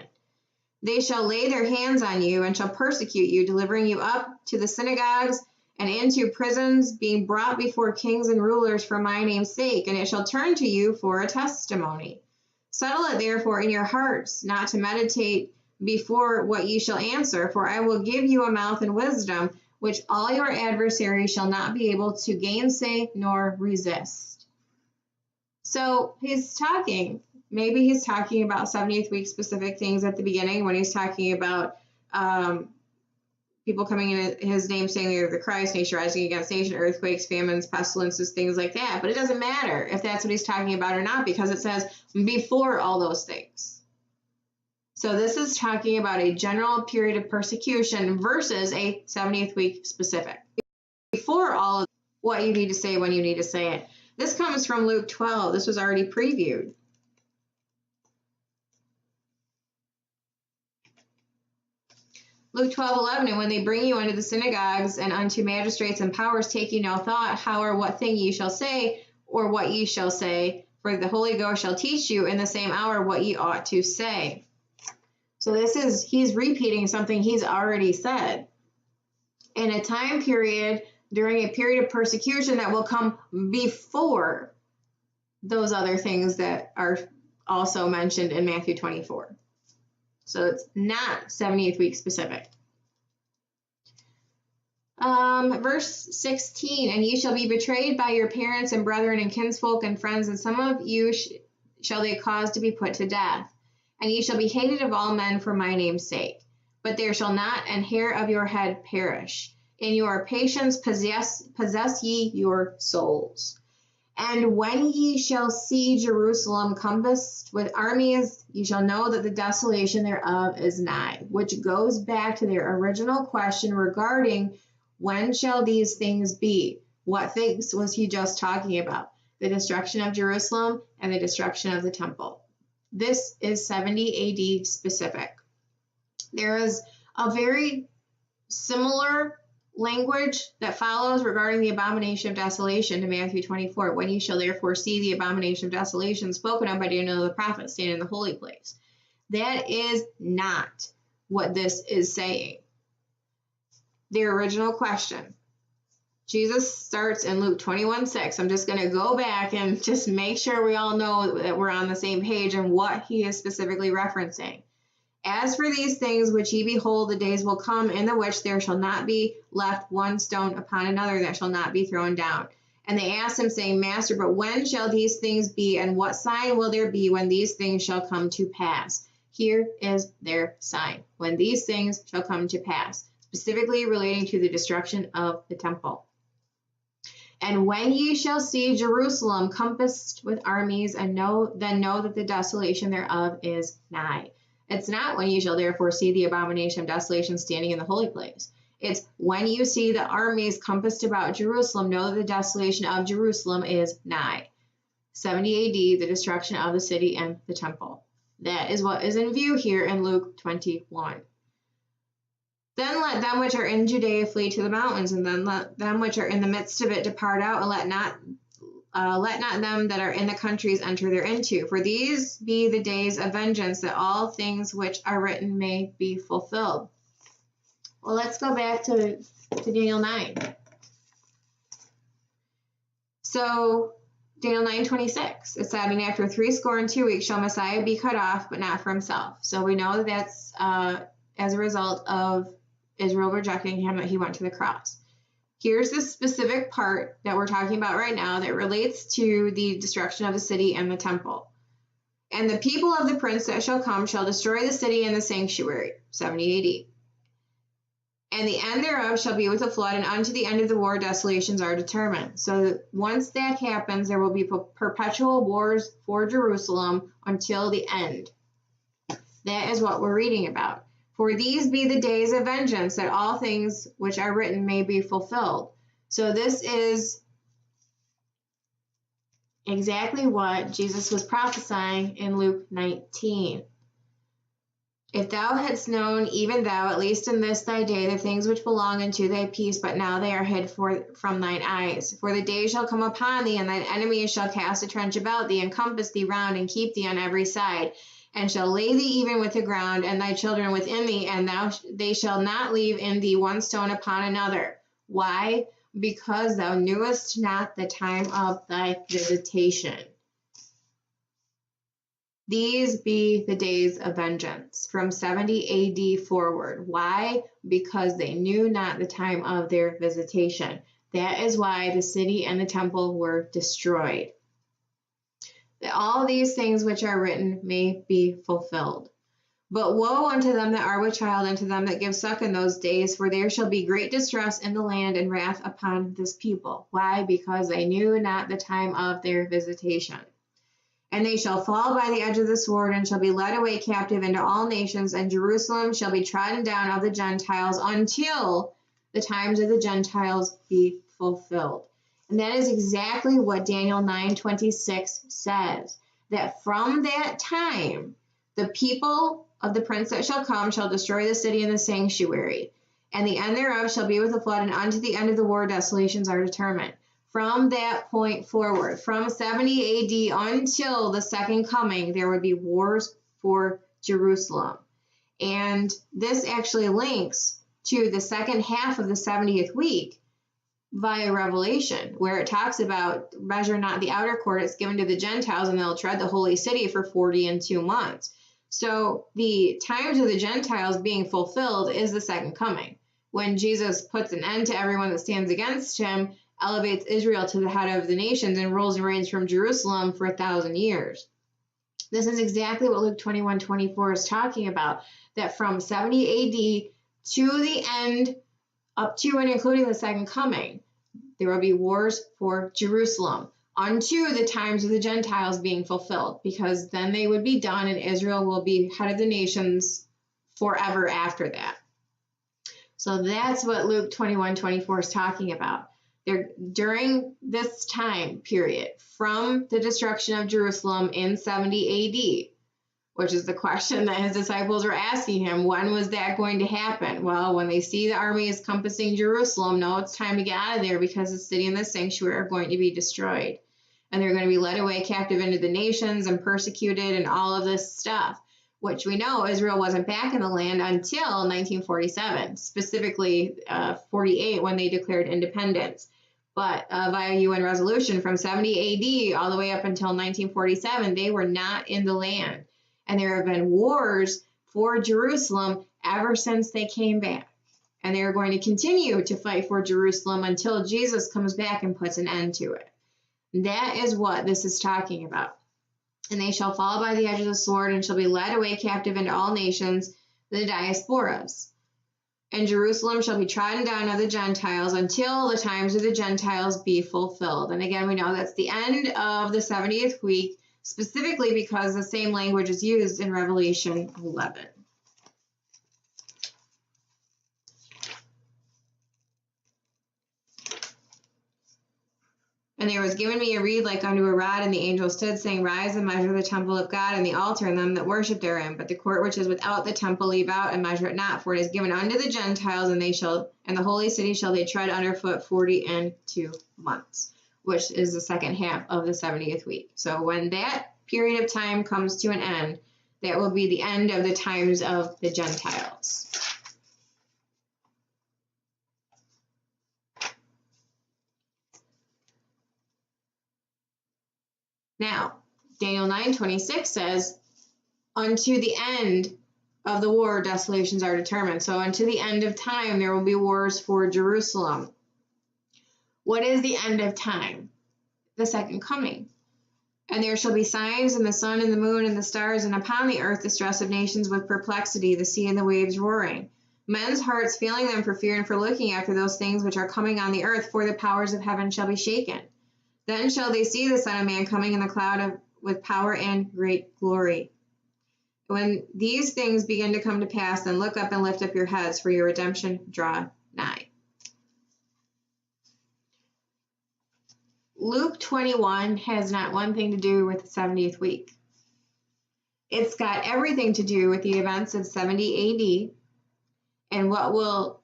Speaker 1: they shall lay their hands on you and shall persecute you, delivering you up to the synagogues and into prisons, being brought before kings and rulers for my name's sake, and it shall turn to you for a testimony. Settle it therefore in your hearts, not to meditate before what ye shall answer, for I will give you a mouth and wisdom, which all your adversaries shall not be able to gainsay nor resist. So he's talking, maybe he's talking about 70th week specific things at the beginning when he's talking about people coming in his name saying they're the Christ, nation rising against nation, earthquakes, famines, pestilences, things like that. But it doesn't matter if that's what he's talking about or not, because it says before all those things. So this is talking about a general period of persecution versus a 70th week specific. Before all of what you need to say when you need to say it. This comes from Luke 12. This was already previewed. Luke 12:11, and when they bring you unto the synagogues and unto magistrates and powers, take ye no thought how or what thing ye shall say, or what ye shall say, for the Holy Ghost shall teach you in the same hour what ye ought to say. So he's repeating something he's already said. In a time period, during a period of persecution that will come before those other things that are also mentioned in Matthew 24. So it's not 70th week specific. Verse 16, and ye shall be betrayed by your parents and brethren and kinsfolk and friends, and some of you shall they cause to be put to death. And ye shall be hated of all men for my name's sake. But there shall not an hair of your head perish. In your patience possess ye your souls. And when ye shall see Jerusalem compassed with armies, ye shall know that the desolation thereof is nigh, which goes back to their original question regarding when shall these things be? What things was he just talking about? The destruction of Jerusalem and the destruction of the temple. This is 70 AD specific. There is a very similar language that follows regarding the abomination of desolation to Matthew 24. When ye shall therefore see the abomination of desolation spoken of by Daniel the prophet standing in the holy place. That is not what this is saying. The original question. Jesus starts in Luke 21:6. I'm just going to go back and just make sure we all know that we're on the same page and what he is specifically referencing. As for these things which ye behold, the days will come in the which there shall not be left one stone upon another that shall not be thrown down. And they asked him, saying, Master, but when shall these things be, and what sign will there be when these things shall come to pass? Here is their sign, when these things shall come to pass, specifically relating to the destruction of the temple. And when ye shall see Jerusalem compassed with armies, and know that the desolation thereof is nigh. It's not when ye shall therefore see the abomination of desolation standing in the holy place. It's when you see the armies compassed about Jerusalem, know that the desolation of Jerusalem is nigh. 70 AD, the destruction of the city and the temple. That is what is in view here in Luke 21. Then let them which are in Judea flee to the mountains, and then let them which are in the midst of it depart out, and let not them that are in the countries enter thereinto. For these be the days of vengeance, that all things which are written may be fulfilled. Well, let's go back to Daniel 9. So Daniel 9:26, it said, and after 62 weeks shall Messiah be cut off, but not for himself. So we know that that's as a result of Israel rejecting him, that he went to the cross. Here's the specific part that we're talking about right now that relates to the destruction of the city and the temple. And the people of the prince that shall come shall destroy the city and the sanctuary, 70 AD. And the end thereof shall be with a flood, and unto the end of the war desolations are determined. So once that happens, there will be perpetual wars for Jerusalem until the end. That is what we're reading about. For these be the days of vengeance, that all things which are written may be fulfilled. So this is exactly what Jesus was prophesying in Luke 19. If thou hadst known, even thou, at least in this thy day, the things which belong unto thy peace, but now they are hid from thine eyes. For the day shall come upon thee, and thine enemies shall cast a trench about thee, and compass thee round, and keep thee on every side, and shall lay thee even with the ground, and thy children within thee, and they shall not leave in thee one stone upon another. Why? Because thou knewest not the time of thy visitation. These be the days of vengeance from 70 AD forward. Why? Because they knew not the time of their visitation. That is why the city and the temple were destroyed. That all these things which are written may be fulfilled. But woe unto them that are with child, and to them that give suck in those days, for there shall be great distress in the land, and wrath upon this people. Why? Because they knew not the time of their visitation. And they shall fall by the edge of the sword, and shall be led away captive into all nations, and Jerusalem shall be trodden down of the Gentiles until the times of the Gentiles be fulfilled. And that is exactly what Daniel 9:26 says, that from that time the people of the prince that shall come shall destroy the city and the sanctuary, and the end thereof shall be with a flood, and unto the end of the war desolations are determined. From that point forward, from 70 AD until the second coming, there would be wars for Jerusalem. And this actually links to the second half of the 70th week via Revelation, where it talks about measure not the outer court, it's given to the Gentiles, and they'll tread the holy city for 42 months. So the times of the Gentiles being fulfilled is the second coming, when Jesus puts an end to everyone that stands against him, elevates Israel to the head of the nations, and rules and reigns from Jerusalem for 1,000 years. This is exactly what Luke 21:24 is talking about, that from 70 AD to the end, up to and including the second coming, there will be wars for Jerusalem unto the times of the Gentiles being fulfilled, because then they would be done, and Israel will be head of the nations forever after that. So that's what Luke 21:24 is talking about. During this time period, from the destruction of Jerusalem in 70 AD, which is the question that his disciples were asking him, when was that going to happen? Well, when they see the armies compassing Jerusalem, no, it's time to get out of there, because the city and the sanctuary are going to be destroyed. And they're going to be led away captive into the nations and persecuted and all of this stuff, which we know Israel wasn't back in the land until 1947, specifically 48 when they declared independence. But via UN resolution from 70 AD all the way up until 1947, they were not in the land. And there have been wars for Jerusalem ever since they came back. And they are going to continue to fight for Jerusalem until Jesus comes back and puts an end to it. That is what this is talking about. And they shall fall by the edge of the sword, and shall be led away captive into all nations, the diasporas. And Jerusalem shall be trodden down of the Gentiles until the times of the Gentiles be fulfilled. And again, we know that's the end of the 70th week, specifically because the same language is used in Revelation 11. And there was given me a reed like unto a rod, and the angel stood, saying, Rise and measure the temple of God, and the altar, and them that worship therein. But the court which is without the temple leave out, and measure it not, for it is given unto the Gentiles, and the holy city shall they tread underfoot 42 months, which is the second half of the 70th week. So when that period of time comes to an end, that will be the end of the times of the Gentiles. Now, Daniel 9:26 says, unto the end of the war, desolations are determined. So unto the end of time, there will be wars for Jerusalem. What is the end of time? The second coming. And there shall be signs in the sun and the moon and the stars, and upon the earth the stress of nations with perplexity, the sea and the waves roaring. Men's hearts failing them for fear and for looking after those things which are coming on the earth, for the powers of heaven shall be shaken. Then shall they see the Son of Man coming in the cloud with power and great glory. When these things begin to come to pass, then look up and lift up your heads, for your redemption draw nigh. Luke 21 has not one thing to do with the 70th week. It's got everything to do with the events of 70 AD and what will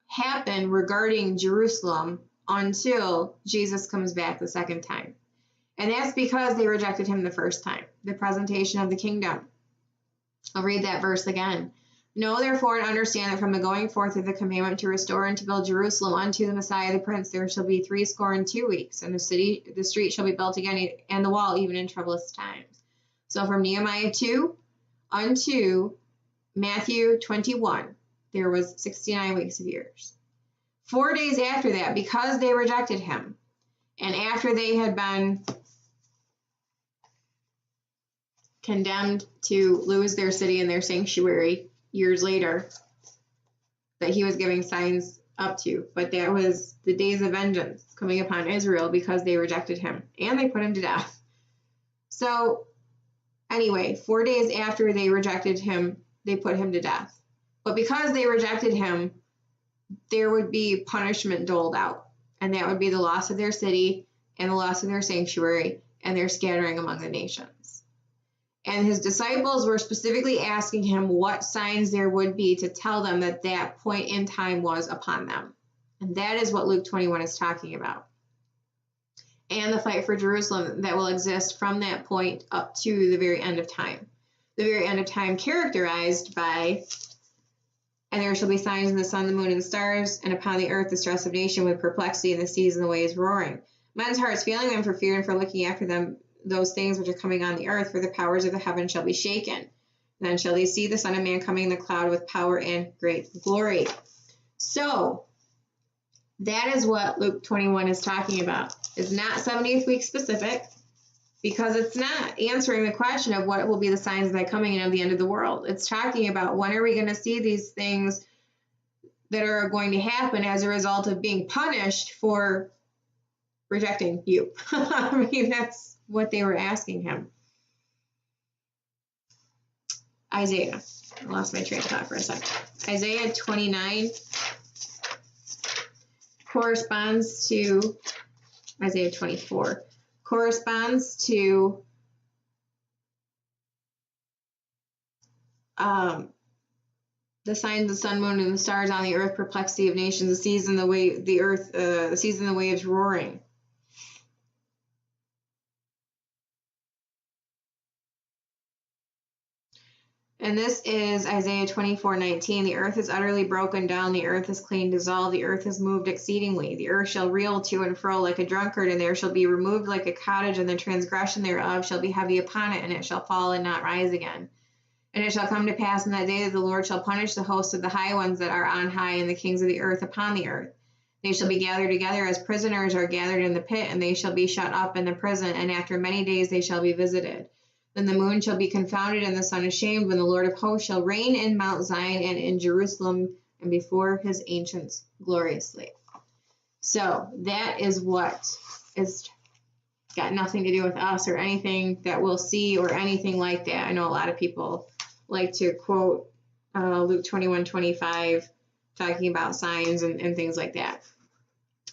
Speaker 1: happen regarding Jerusalem until Jesus comes back the second time. And that's because they rejected him the first time, the presentation of the kingdom. I'll read that verse again. Know therefore and understand that from the going forth of the commandment to restore and to build Jerusalem unto the Messiah the Prince, there shall be 62 weeks, and the street shall be built again, and the wall even in troublous times. So from Nehemiah 2 unto Matthew 21, there was 69 weeks of years. 4 days after that, because they rejected him, and after they had been condemned to lose their city and their sanctuary years later, that he was giving signs up to, but that was the days of vengeance coming upon Israel because they rejected him, and they put him to death. So anyway, 4 days after they rejected him, they put him to death. But because they rejected him, there would be punishment doled out, and that would be the loss of their city and the loss of their sanctuary and their scattering among the nations. And his disciples were specifically asking him what signs there would be to tell them that that point in time was upon them. And that is what Luke 21 is talking about. And the fight for Jerusalem that will exist from that point up to the very end of time. The very end of time characterized by, and there shall be signs in the sun, the moon, and the stars, and upon the earth the stress of nation with perplexity, and the seas and the waves roaring. Men's hearts failing them for fear and for looking after them, those things which are coming on the earth, for the powers of the heaven shall be shaken. And then shall they see the Son of Man coming in the cloud with power and great glory. So that is what Luke 21 is talking about. It's not 70th week specific, because it's not answering the question of what will be the signs of thy coming and of the end of the world. It's talking about when are we going to see these things that are going to happen as a result of being punished for rejecting you. I mean, that's what they were asking him. Isaiah. I lost my train of thought for a second. Isaiah 29 corresponds to Isaiah 24. Corresponds to the signs of the sun, moon, and the stars on the earth, perplexity of nations, the seas and the seas and the waves roaring. And this is Isaiah 24:19. The earth is utterly broken down, the earth is clean dissolved, the earth is moved exceedingly. The earth shall reel to and fro like a drunkard, and there shall be removed like a cottage, and the transgression thereof shall be heavy upon it, and it shall fall and not rise again. And it shall come to pass in that day that the Lord shall punish the hosts of the high ones that are on high, and the kings of the earth upon the earth. They shall be gathered together as prisoners are gathered in the pit, and they shall be shut up in the prison, and after many days they shall be visited. Then the moon shall be confounded and the sun ashamed, when the Lord of hosts shall reign in Mount Zion and in Jerusalem, and before his ancients gloriously. So that is what is got nothing to do with us or anything that we'll see or anything like that. I know a lot of people like to quote Luke 21:25, talking about signs and things like that.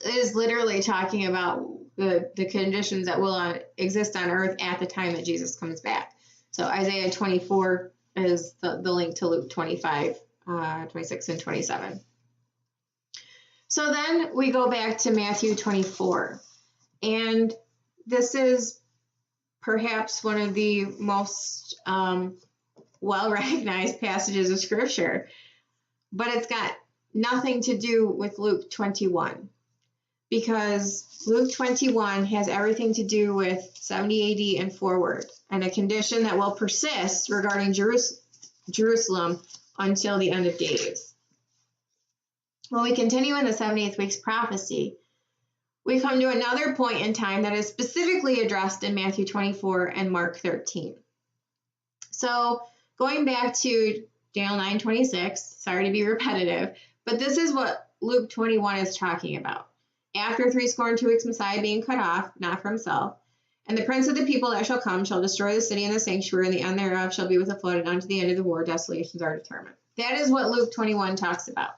Speaker 1: It is literally talking about the conditions that will exist on earth at the time that Jesus comes back. So Isaiah 24 is the link to Luke 25, 26, and 27. So then we go back to Matthew 24. And this is perhaps one of the most well-recognized passages of Scripture. But it's got nothing to do with Luke 21. Because Luke 21 has everything to do with 70 AD and forward, and a condition that will persist regarding Jerusalem until the end of days. When we continue in the 70th week's prophecy, we come to another point in time that is specifically addressed in Matthew 24 and Mark 13. So going back to Daniel 9:26, sorry to be repetitive, but this is what Luke 21 is talking about. After 62 weeks, Messiah being cut off, not for himself, and the prince of the people that shall come shall destroy the city and the sanctuary, and the end thereof shall be with a flood, and unto the end of the war desolations are determined. That is what Luke 21 talks about,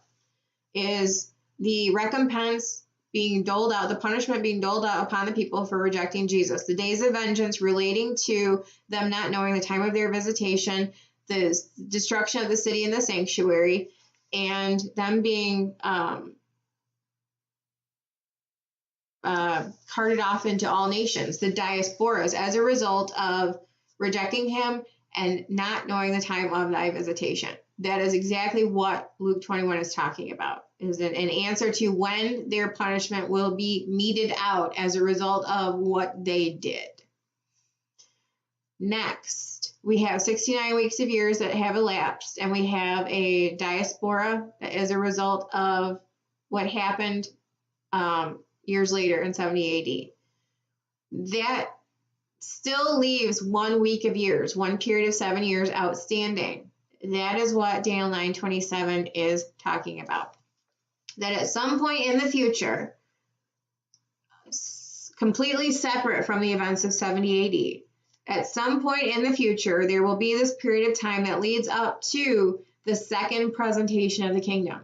Speaker 1: is the recompense being doled out, the punishment being doled out upon the people for rejecting Jesus, the days of vengeance relating to them not knowing the time of their visitation, the destruction of the city and the sanctuary, and them being carted off into all nations, the diasporas, as a result of rejecting him and not knowing the time of thy visitation. That is exactly what Luke 21 is talking about, is an answer to when their punishment will be meted out as a result of what they did. Next, we have 69 weeks of years that have elapsed, and we have a diaspora that is a result of what happened years later in 70 AD. That still leaves 1 week of years, one period of 7 years outstanding. That is what Daniel 9:27 is talking about. That at some point in the future, completely separate from the events of 70 AD, at some point in the future, there will be this period of time that leads up to the second presentation of the kingdom.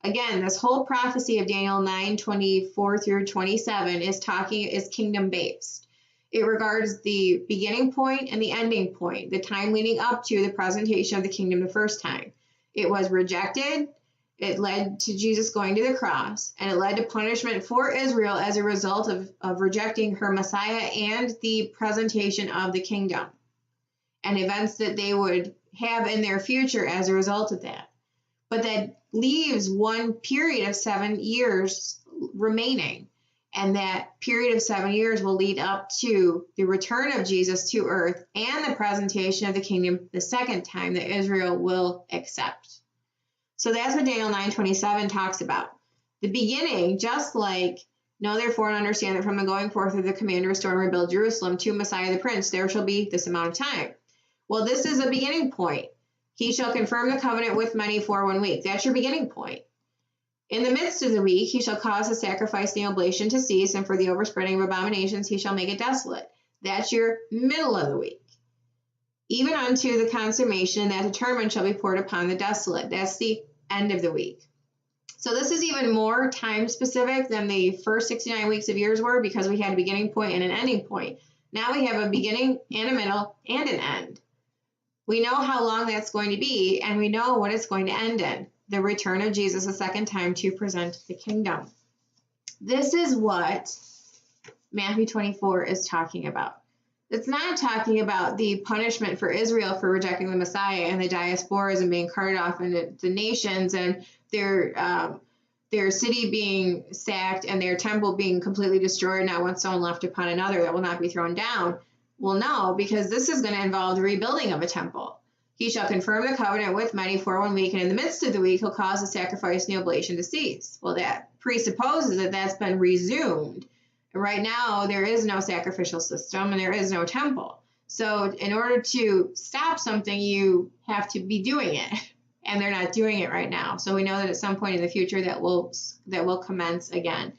Speaker 1: Again, this whole prophecy of Daniel 9:24 through 27 is kingdom based. It regards the beginning point and the ending point, the time leading up to the presentation of the kingdom the first time. It was rejected, it led to Jesus going to the cross, and it led to punishment for Israel as a result of rejecting her Messiah and the presentation of the kingdom, and events that they would have in their future as a result of that. But that leaves one period of 7 years remaining. And that period of 7 years will lead up to the return of Jesus to earth and the presentation of the kingdom the second time that Israel will accept. So that's what Daniel 9:27 talks about. The beginning, just like, know therefore and understand that from the going forth of the command to restore and rebuild Jerusalem to Messiah the Prince, there shall be this amount of time. Well, this is a beginning point. He shall confirm the covenant with many for 1 week. That's your beginning point. In the midst of the week, he shall cause the sacrifice and the oblation to cease, and for the overspreading of abominations he shall make it desolate. That's your middle of the week. Even unto the consummation, and that determined shall be poured upon the desolate. That's the end of the week. So this is even more time specific than the first 69 weeks of years were, because we had a beginning point and an ending point. Now we have a beginning and a middle and an end. We know how long that's going to be, and we know what it's going to end in. The return of Jesus a second time to present the kingdom. This is what Matthew 24 is talking about. It's not talking about the punishment for Israel for rejecting the Messiah and the diasporas and being carted off into the nations and their city being sacked and their temple being completely destroyed, not one stone left upon another that will not be thrown down. Well, no, because this is going to involve the rebuilding of a temple. He shall confirm the covenant with many for 1 week, and in the midst of the week he'll cause the sacrifice and the oblation to cease. Well, that presupposes that that's been resumed. Right now, there is no sacrificial system and there is no temple. So in order to stop something, you have to be doing it, and they're not doing it right now. So we know that at some point in the future that will commence again.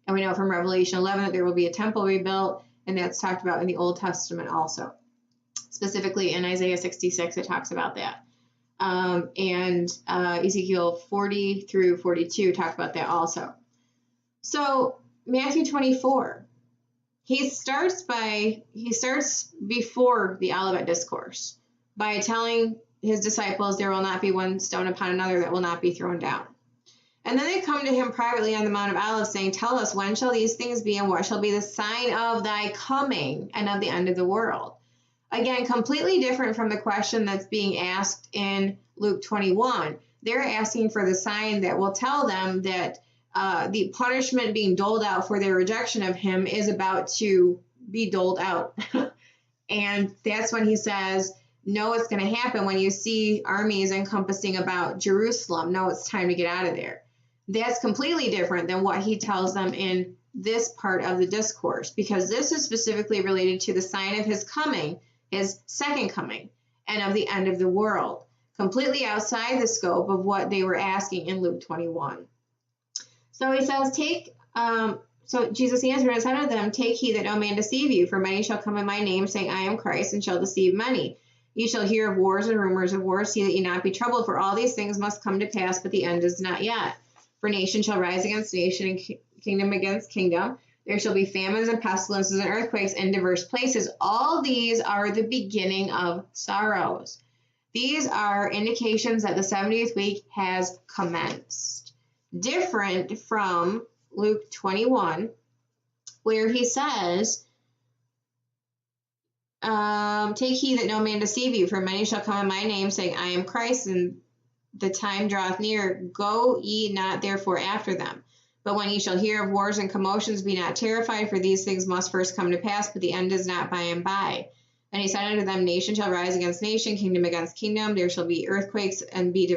Speaker 1: And we know from Revelation 11 that there will be a temple rebuilt, and that's talked about in the Old Testament also. Specifically in Isaiah 66, it talks about that. And Ezekiel 40 through 42 talk about that also. So Matthew 24, he starts before the Olivet Discourse by telling his disciples there will not be one stone upon another that will not be thrown down. And then they come to him privately on the Mount of Olives, saying, tell us, when shall these things be, and what shall be the sign of thy coming and of the end of the world? Again, completely different from the question that's being asked in Luke 21. They're asking for the sign that will tell them that the punishment being doled out for their rejection of him is about to be doled out. And that's when he says, no, it's going to happen when you see armies encompassing about Jerusalem. No, it's time to get out of there. That's completely different than what he tells them in this part of the discourse, because this is specifically related to the sign of his coming, his second coming, and of the end of the world, completely outside the scope of what they were asking in Luke 21. So he says, so Jesus answered and said unto them, take heed that no man deceive you, for many shall come in my name, saying, I am Christ, and shall deceive many. You shall hear of wars and rumors of wars. See that ye not be troubled, for all these things must come to pass, but the end is not yet. For nation shall rise against nation, and kingdom against kingdom. There shall be famines and pestilences and earthquakes in diverse places. All these are the beginning of sorrows. These are indications that the 70th week has commenced. Different from Luke 21, where he says, take heed that no man deceive you, for many shall come in my name, saying, I am Christ, and the time draweth near. Go ye not therefore after them. But when ye shall hear of wars and commotions, be not terrified, for these things must first come to pass, but the end is not by and by. And he said unto them, nation shall rise against nation, kingdom against kingdom. There shall be earthquakes, and be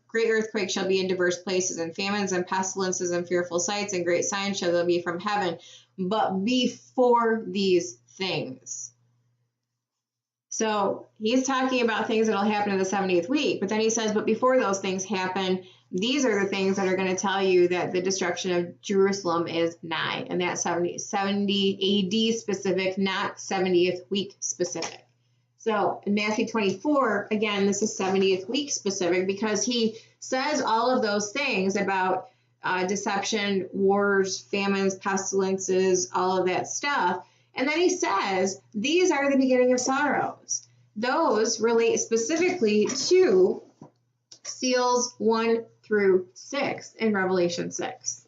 Speaker 1: great earthquakes shall be in diverse places, and famines and pestilences and fearful sights, and great signs shall there be from heaven. But before these things. So he's talking about things that will happen in the 70th week, but then he says, but before those things happen, these are the things that are going to tell you that the destruction of Jerusalem is nigh, and that's 70 AD specific, not 70th week specific. So in Matthew 24, again, this is 70th week specific, because he says all of those things about deception, wars, famines, pestilences, all of that stuff. And then he says, these are the beginning of sorrows. Those relate specifically to seals 1 through 6 in Revelation 6.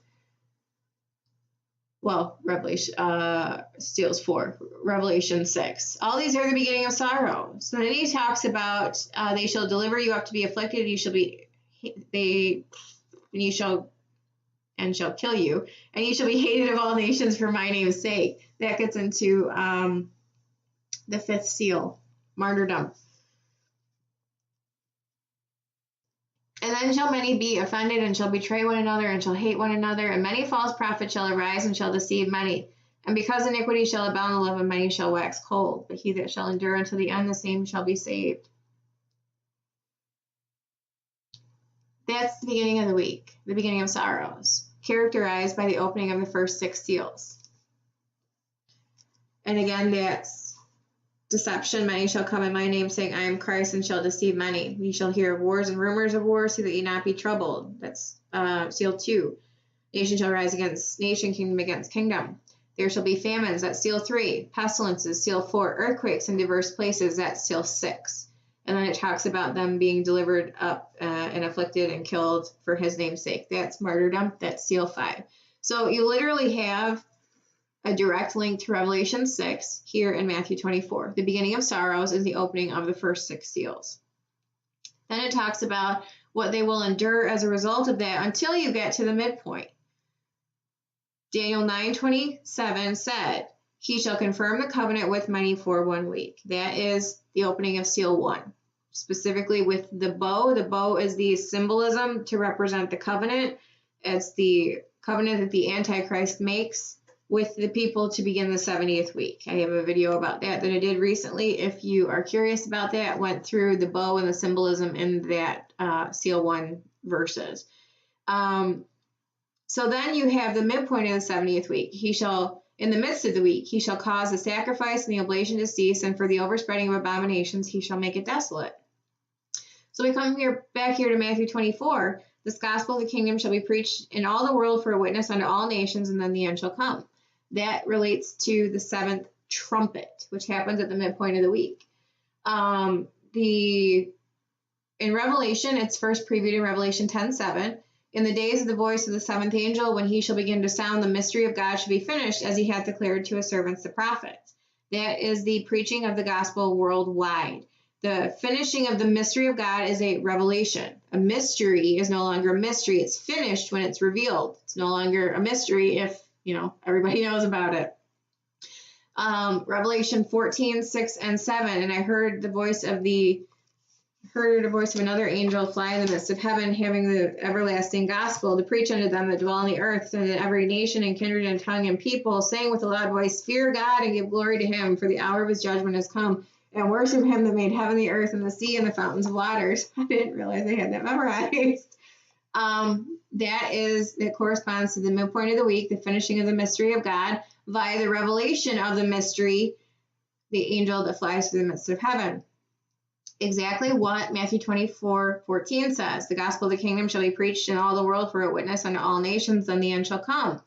Speaker 1: Well, seals 4, Revelation 6. All these are the beginning of sorrow. So then he talks about they shall deliver you up to be afflicted, shall kill you, and you shall be hated of all nations for my name's sake. That gets into the 5th seal, martyrdom. And then shall many be offended, and shall betray one another, and shall hate one another, and many false prophets shall arise, and shall deceive many. And because iniquity shall abound, the love of many shall wax cold. But he that shall endure unto the end, the same shall be saved. That's the beginning of the week, the beginning of sorrows, characterized by the opening of the first 6 seals. And again, that's deception. Many shall come in my name, saying, I am Christ, and shall deceive many. Ye shall hear of wars and rumors of wars, so that ye not be troubled. That's seal 2. Nation shall rise against nation, kingdom against kingdom. There shall be famines. That's seal 3. Pestilences, seal 4. Earthquakes in diverse places. That's seal 6. And then it talks about them being delivered up and afflicted and killed for his name's sake. That's martyrdom. That's seal 5. So you literally have a direct link to Revelation 6 here in Matthew 24. The beginning of sorrows is the opening of the first 6 seals. Then it talks about what they will endure as a result of that until you get to the midpoint. Daniel 9:27 said, he shall confirm the covenant with many for 1 week. That is the opening of seal 1. Specifically with the bow. The bow is the symbolism to represent the covenant. It's the covenant that the Antichrist makes with the people to begin the 70th week. I have a video about that I did recently. If you are curious about that, went through the bow and the symbolism in that seal 1 verses. So then you have the midpoint of the 70th week. He shall, in the midst of the week, he shall cause the sacrifice and the oblation to cease, and for the overspreading of abominations he shall make it desolate. So we come back here to Matthew 24. This gospel of the kingdom shall be preached in all the world for a witness unto all nations, and then the end shall come. That relates to the seventh trumpet, which happens at the midpoint of the week. In Revelation, it's first previewed in Revelation 10:7. In the days of the voice of the seventh angel, when he shall begin to sound, the mystery of God shall be finished, as he hath declared to his servants the prophets. That is the preaching of the gospel worldwide. The finishing of the mystery of God is a revelation. A mystery is no longer a mystery. It's finished when it's revealed. It's no longer a mystery if, everybody knows about it. Revelation 14:6 and 7. And I heard the voice of another angel fly in the midst of heaven, having the everlasting gospel to preach unto them that dwell on the earth, and in every nation and kindred and tongue and people, saying with a loud voice, Fear God and give glory to him, for the hour of his judgment has come, and worship him that made heaven, the earth, and the sea, and the fountains of waters. I didn't realize I had that memorized. That corresponds to the midpoint of the week, the finishing of the mystery of God, via the revelation of the mystery, the angel that flies through the midst of heaven. Exactly what Matthew 24:14 says. The gospel of the kingdom shall be preached in all the world for a witness unto all nations, then the end shall come.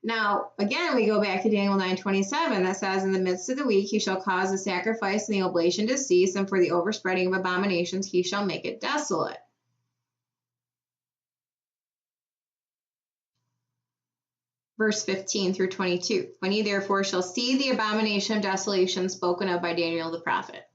Speaker 1: Now, again, we go back to Daniel 9:27 that says, In the midst of the week he shall cause the sacrifice and the oblation to cease, and for the overspreading of abominations he shall make it desolate. Verse 15 through 22. When ye therefore shall see the abomination of desolation spoken of by Daniel the prophet.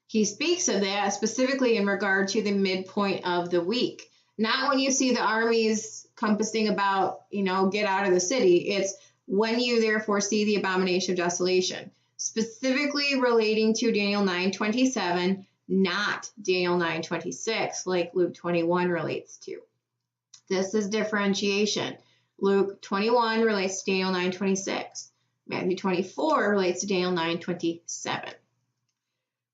Speaker 1: He speaks of that specifically in regard to the midpoint of the week. Not when you see the armies compassing about, get out of the city. It's when you therefore see the abomination of desolation. Specifically relating to Daniel 9:27, not Daniel 9:26, like Luke 21 relates to. This is differentiation. Luke 21 relates to Daniel 9:26. Matthew 24 relates to Daniel 9:27.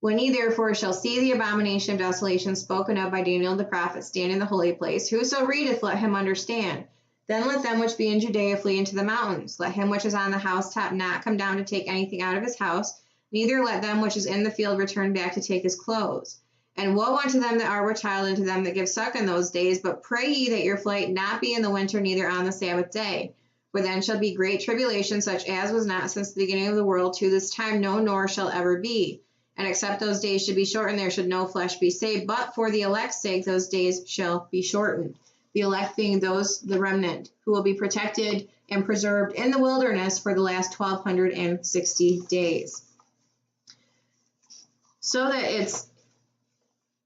Speaker 1: When ye therefore shall see the abomination of desolation spoken of by Daniel the prophet stand in the holy place, whoso readeth, let him understand. Then let them which be in Judea flee into the mountains. Let him which is on the housetop not come down to take anything out of his house, neither let them which is in the field return back to take his clothes. And woe unto them that are with child, and to them that give suck in those days. But pray ye that your flight not be in the winter, neither on the Sabbath day. For then shall be great tribulation, such as was not since the beginning of the world to this time, no, nor shall ever be. And except those days should be shortened, there should no flesh be saved. But for the elect's sake, those days shall be shortened. The elect being the remnant, who will be protected and preserved in the wilderness for the last 1,260 days. So that it's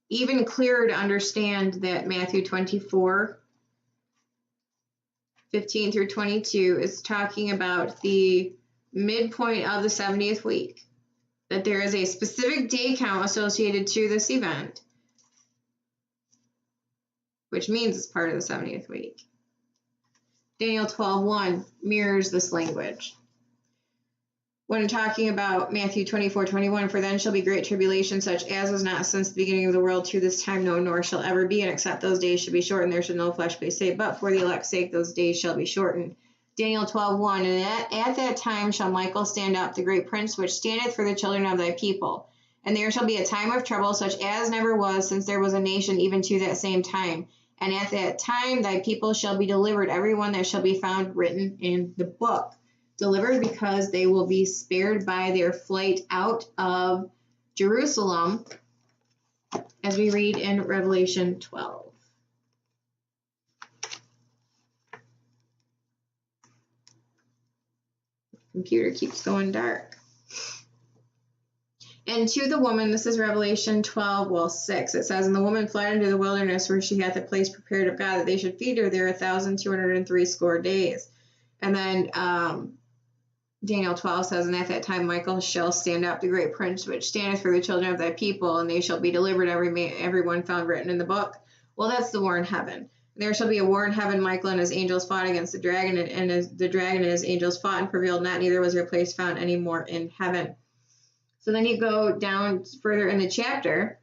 Speaker 1: even clearer to understand that Matthew 24:15 through 22 is talking about the midpoint of the 70th week. That there is a specific day count associated to this event, which means it's part of the 70th week. Daniel 12:1 mirrors this language. When talking about Matthew 24:21, for then shall be great tribulation, such as was not since the beginning of the world to this time, no, nor shall ever be, and except those days should be shortened, there should no flesh be saved. But for the elect's sake, those days shall be shortened. Daniel 12:1, and at that time shall Michael stand up, the great prince, which standeth for the children of thy people. And there shall be a time of trouble, such as never was since there was a nation, even to that same time. And at that time thy people shall be delivered, every one that shall be found written in the book. Delivered because they will be spared by their flight out of Jerusalem, as we read in Revelation 12. Computer keeps going dark. And to the woman, this is Revelation 12:6. It says, And the woman fled into the wilderness, where she hath a place prepared of God, that they should feed her there 1,260 days. And then Daniel 12 says, And at that time Michael shall stand up, the great prince, which standeth for the children of thy people, and they shall be delivered, every one found written in the book. Well, that's the war in heaven. There shall be a war in heaven. Michael and his angels fought against the dragon, and the dragon and his angels fought and prevailed not, neither was their place found any more in heaven. So then you go down further in the chapter,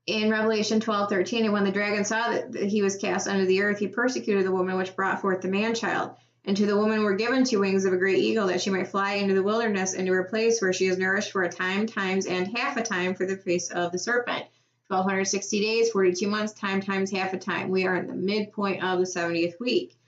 Speaker 1: in Revelation 12:13, and when the dragon saw that he was cast under the earth, he persecuted the woman which brought forth the man-child. And to the woman were given 2 wings of a great eagle, that she might fly into the wilderness, into her place where she is nourished for a time, times, and half a time for the face of the serpent. 1,260 days, 42 months, times half a time. We are in the midpoint of the 70th week.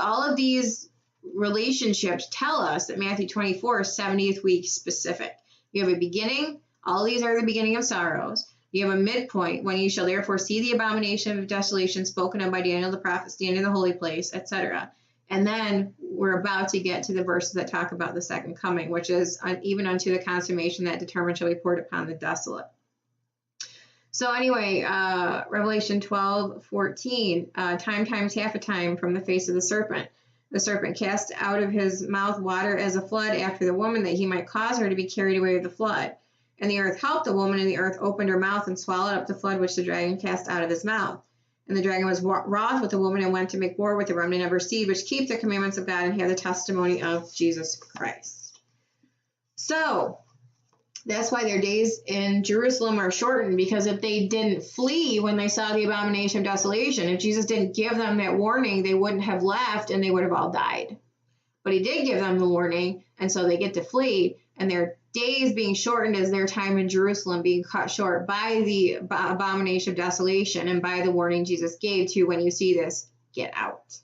Speaker 1: All of these relationships tell us that Matthew 24 is 70th week specific. You have a beginning. All these are the beginning of sorrows. You have a midpoint, when you shall therefore see the abomination of desolation spoken of by Daniel the prophet standing in the holy place, etc. And then we're about to get to the verses that talk about the second coming, which is even unto the consummation that determined shall be poured upon the desolate. So anyway, Revelation 12:14, time times half a time from the face of the serpent. The serpent cast out of his mouth water as a flood after the woman, that he might cause her to be carried away with the flood. And the earth helped the woman, and the earth opened her mouth and swallowed up the flood which the dragon cast out of his mouth. And the dragon was wroth with the woman and went to make war with the remnant of her seed, which keep the commandments of God and have the testimony of Jesus Christ. So that's why their days in Jerusalem are shortened, because if they didn't flee when they saw the abomination of desolation, if Jesus didn't give them that warning, they wouldn't have left and they would have all died. But he did give them the warning, and so they get to flee, and their days being shortened is their time in Jerusalem being cut short by the abomination of desolation and by the warning Jesus gave to, when you see this, get out.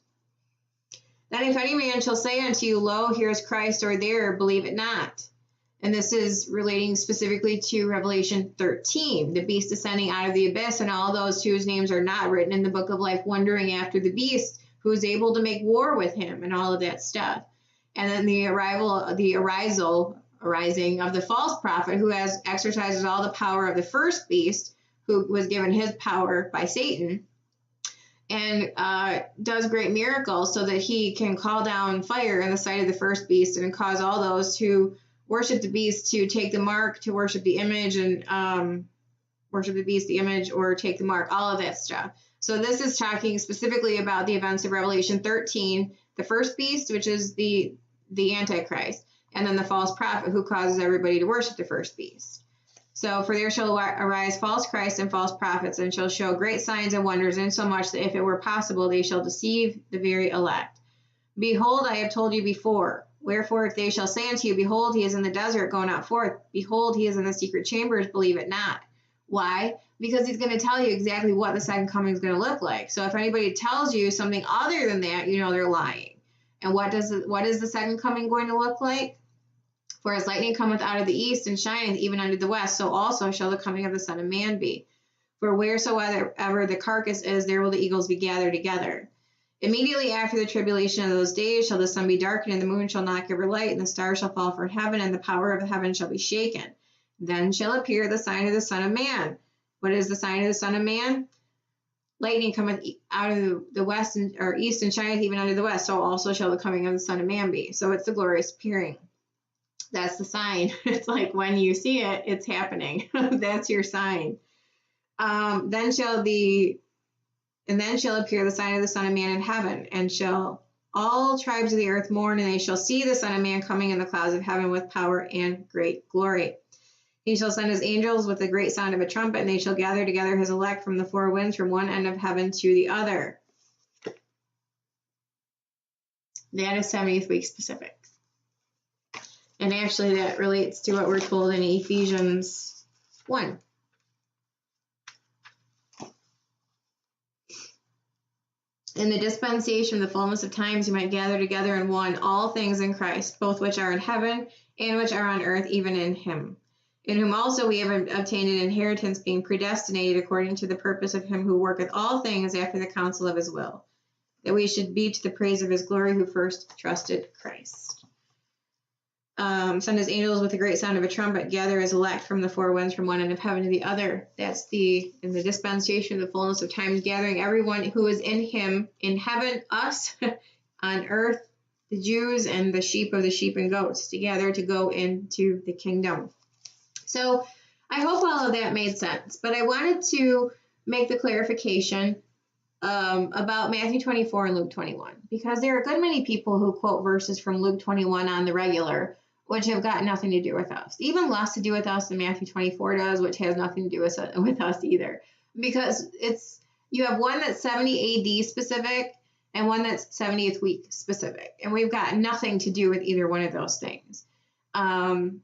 Speaker 1: Then if any man shall say unto you, lo, here is Christ, or there, believe it not. And this is relating specifically to Revelation 13, the beast descending out of the abyss, and all those whose names are not written in the book of life, wondering after the beast, who is able to make war with him, and all of that stuff. And then the arising of the false prophet, who has exercises all the power of the first beast, who was given his power by Satan, and does great miracles so that he can call down fire in the sight of the first beast and cause all those who worship the beast to take the mark, to worship the image, and worship the beast, the image, or take the mark, all of that stuff. So this is talking specifically about the events of Revelation 13, the first beast, which is the Antichrist, and then the false prophet, who causes everybody to worship the first beast. So, for there shall arise false Christs and false prophets, and shall show great signs and wonders, insomuch that if it were possible, they shall deceive the very elect. Behold, I have told you before. Wherefore, if they shall say unto you, behold, he is in the desert, go not forth. Behold, he is in the secret chambers, believe it not. Why? Because he's going to tell you exactly what the second coming is going to look like. So if anybody tells you something other than that, you know they're lying. And what is the second coming going to look like? For as lightning cometh out of the east and shineth even unto the west, so also shall the coming of the Son of Man be. For wheresoever the carcass is, there will the eagles be gathered together. Immediately after the tribulation of those days shall the sun be darkened, and the moon shall not give her light, and the stars shall fall from heaven, and the power of the heaven shall be shaken. Then shall appear the sign of the Son of Man. What is the sign of the Son of Man? Lightning cometh out of the west or east and shineth even unto the west, so also shall the coming of the Son of Man be. So it's the glorious appearing. That's the sign. It's like when you see it, it's happening. That's your sign. Then shall appear the sign of the Son of Man in heaven, and shall all tribes of the earth mourn, and they shall see the Son of Man coming in the clouds of heaven with power and great glory. He shall send his angels with the great sound of a trumpet, and they shall gather together his elect from the four winds, from one end of heaven to the other. That is 70th week specific. And actually that relates to what we're told in Ephesians 1. In the dispensation of the fullness of times, you might gather together in one all things in Christ, both which are in heaven and which are on earth, even in him. In whom also we have obtained an inheritance, being predestinated according to the purpose of him who worketh all things after the counsel of his will, that we should be to the praise of his glory, who first trusted Christ. Send his angels with a great sound of a trumpet, gather his elect from the four winds, from one end of heaven to the other. That's in the dispensation of the fullness of times, gathering everyone who is in him, in heaven, us, on earth, the Jews, and the sheep of the sheep and goats, together to go into the kingdom. So I hope all of that made sense, but I wanted to make the clarification about Matthew 24 and Luke 21, because there are a good many people who quote verses from Luke 21 on the regular, which have got nothing to do with us. Even less to do with us than Matthew 24 does, which has nothing to do with us either. Because you have one that's 70 AD specific and one that's 70th week specific. And we've got nothing to do with either one of those things. But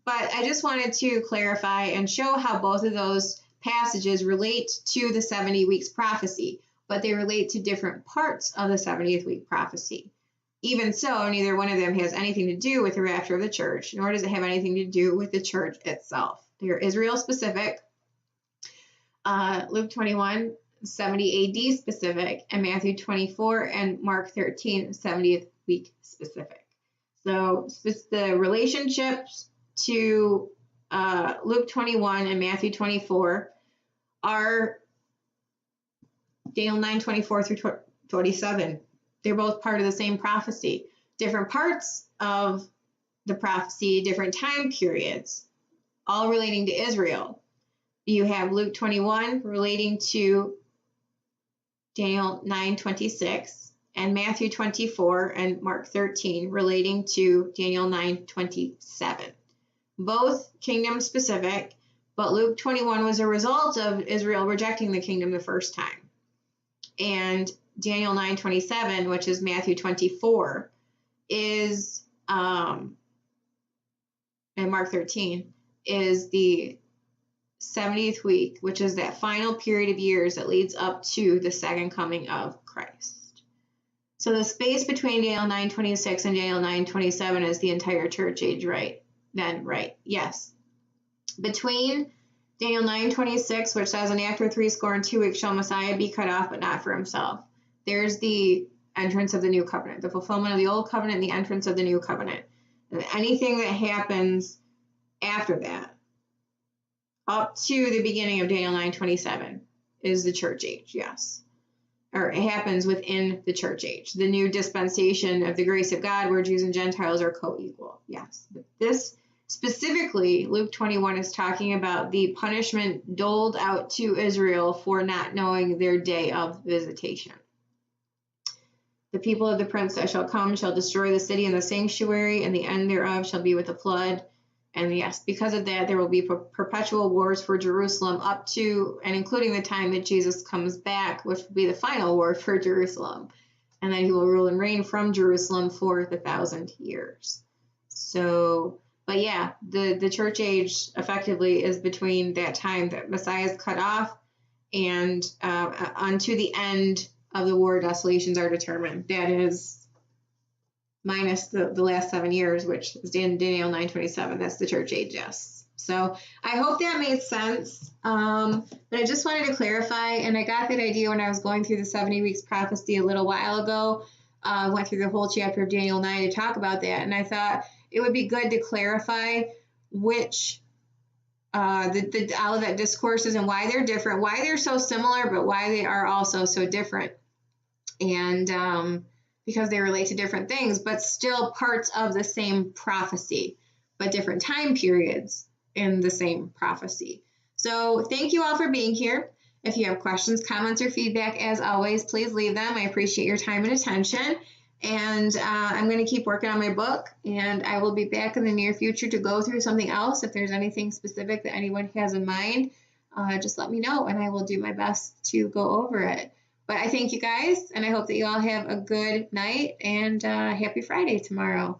Speaker 1: I just wanted to clarify and show how both of those passages relate to the 70 weeks prophecy, but they relate to different parts of the 70th week prophecy. Even so, neither one of them has anything to do with the rapture of the church, nor does it have anything to do with the church itself. They are Israel specific, Luke 21, 70 AD specific, and Matthew 24 and Mark 13, 70th week specific. So the relationships to Luke 21 and Matthew 24 are Daniel 9, 24 through 27. They're both part of the same prophecy. Different parts of the prophecy, different time periods, all relating to Israel. You have Luke 21 relating to Daniel 9:26, and Matthew 24 and Mark 13 relating to Daniel 9:27. Both kingdom specific, but Luke 21 was a result of Israel rejecting the kingdom the first time. And Daniel 9:27, which is Matthew 24, is and Mark 13 is the 70th week, which is that final period of years that leads up to the second coming of Christ. So the space between Daniel 9:26 and Daniel 9:27 is the entire church age, right? Then, right? Yes. Between Daniel 9:26, which says, "And after 62 weeks shall Messiah be cut off, but not for himself." There's the entrance of the new covenant, the fulfillment of the old covenant, and the entrance of the new covenant. And anything that happens after that, up to the beginning of Daniel 9:27, is the church age, yes. Or it happens within the church age, the new dispensation of the grace of God where Jews and Gentiles are co-equal, yes. But this specifically, Luke 21 is talking about the punishment doled out to Israel for not knowing their day of visitation. The people of the prince that shall come shall destroy the city and the sanctuary, and the end thereof shall be with a flood. And yes, because of that, there will be perpetual wars for Jerusalem up to and including the time that Jesus comes back, which will be the final war for Jerusalem. And then he will rule and reign from Jerusalem for 1,000 years. So, but yeah, the church age effectively is between that time that Messiah is cut off and unto the end of the war desolations are determined. That is minus the last 7 years, which is Daniel 9:27. That's the church age, yes. So I hope that made sense. But I just wanted to clarify, and I got that idea when I was going through the 70 weeks prophecy a little while ago. Went through the whole chapter of Daniel 9 to talk about that, and I thought it would be good to clarify which the Olivet discourses and why they're different, why they're so similar, but why they are also so different. And because they relate to different things, but still parts of the same prophecy, but different time periods in the same prophecy. So thank you all for being here. If you have questions, comments, or feedback, as always, please leave them. I appreciate your time and attention. And I'm going to keep working on my book, and I will be back in the near future to go through something else. If there's anything specific that anyone has in mind, just let me know, and I will do my best to go over it. But I thank you guys, and I hope that you all have a good night and happy Friday tomorrow.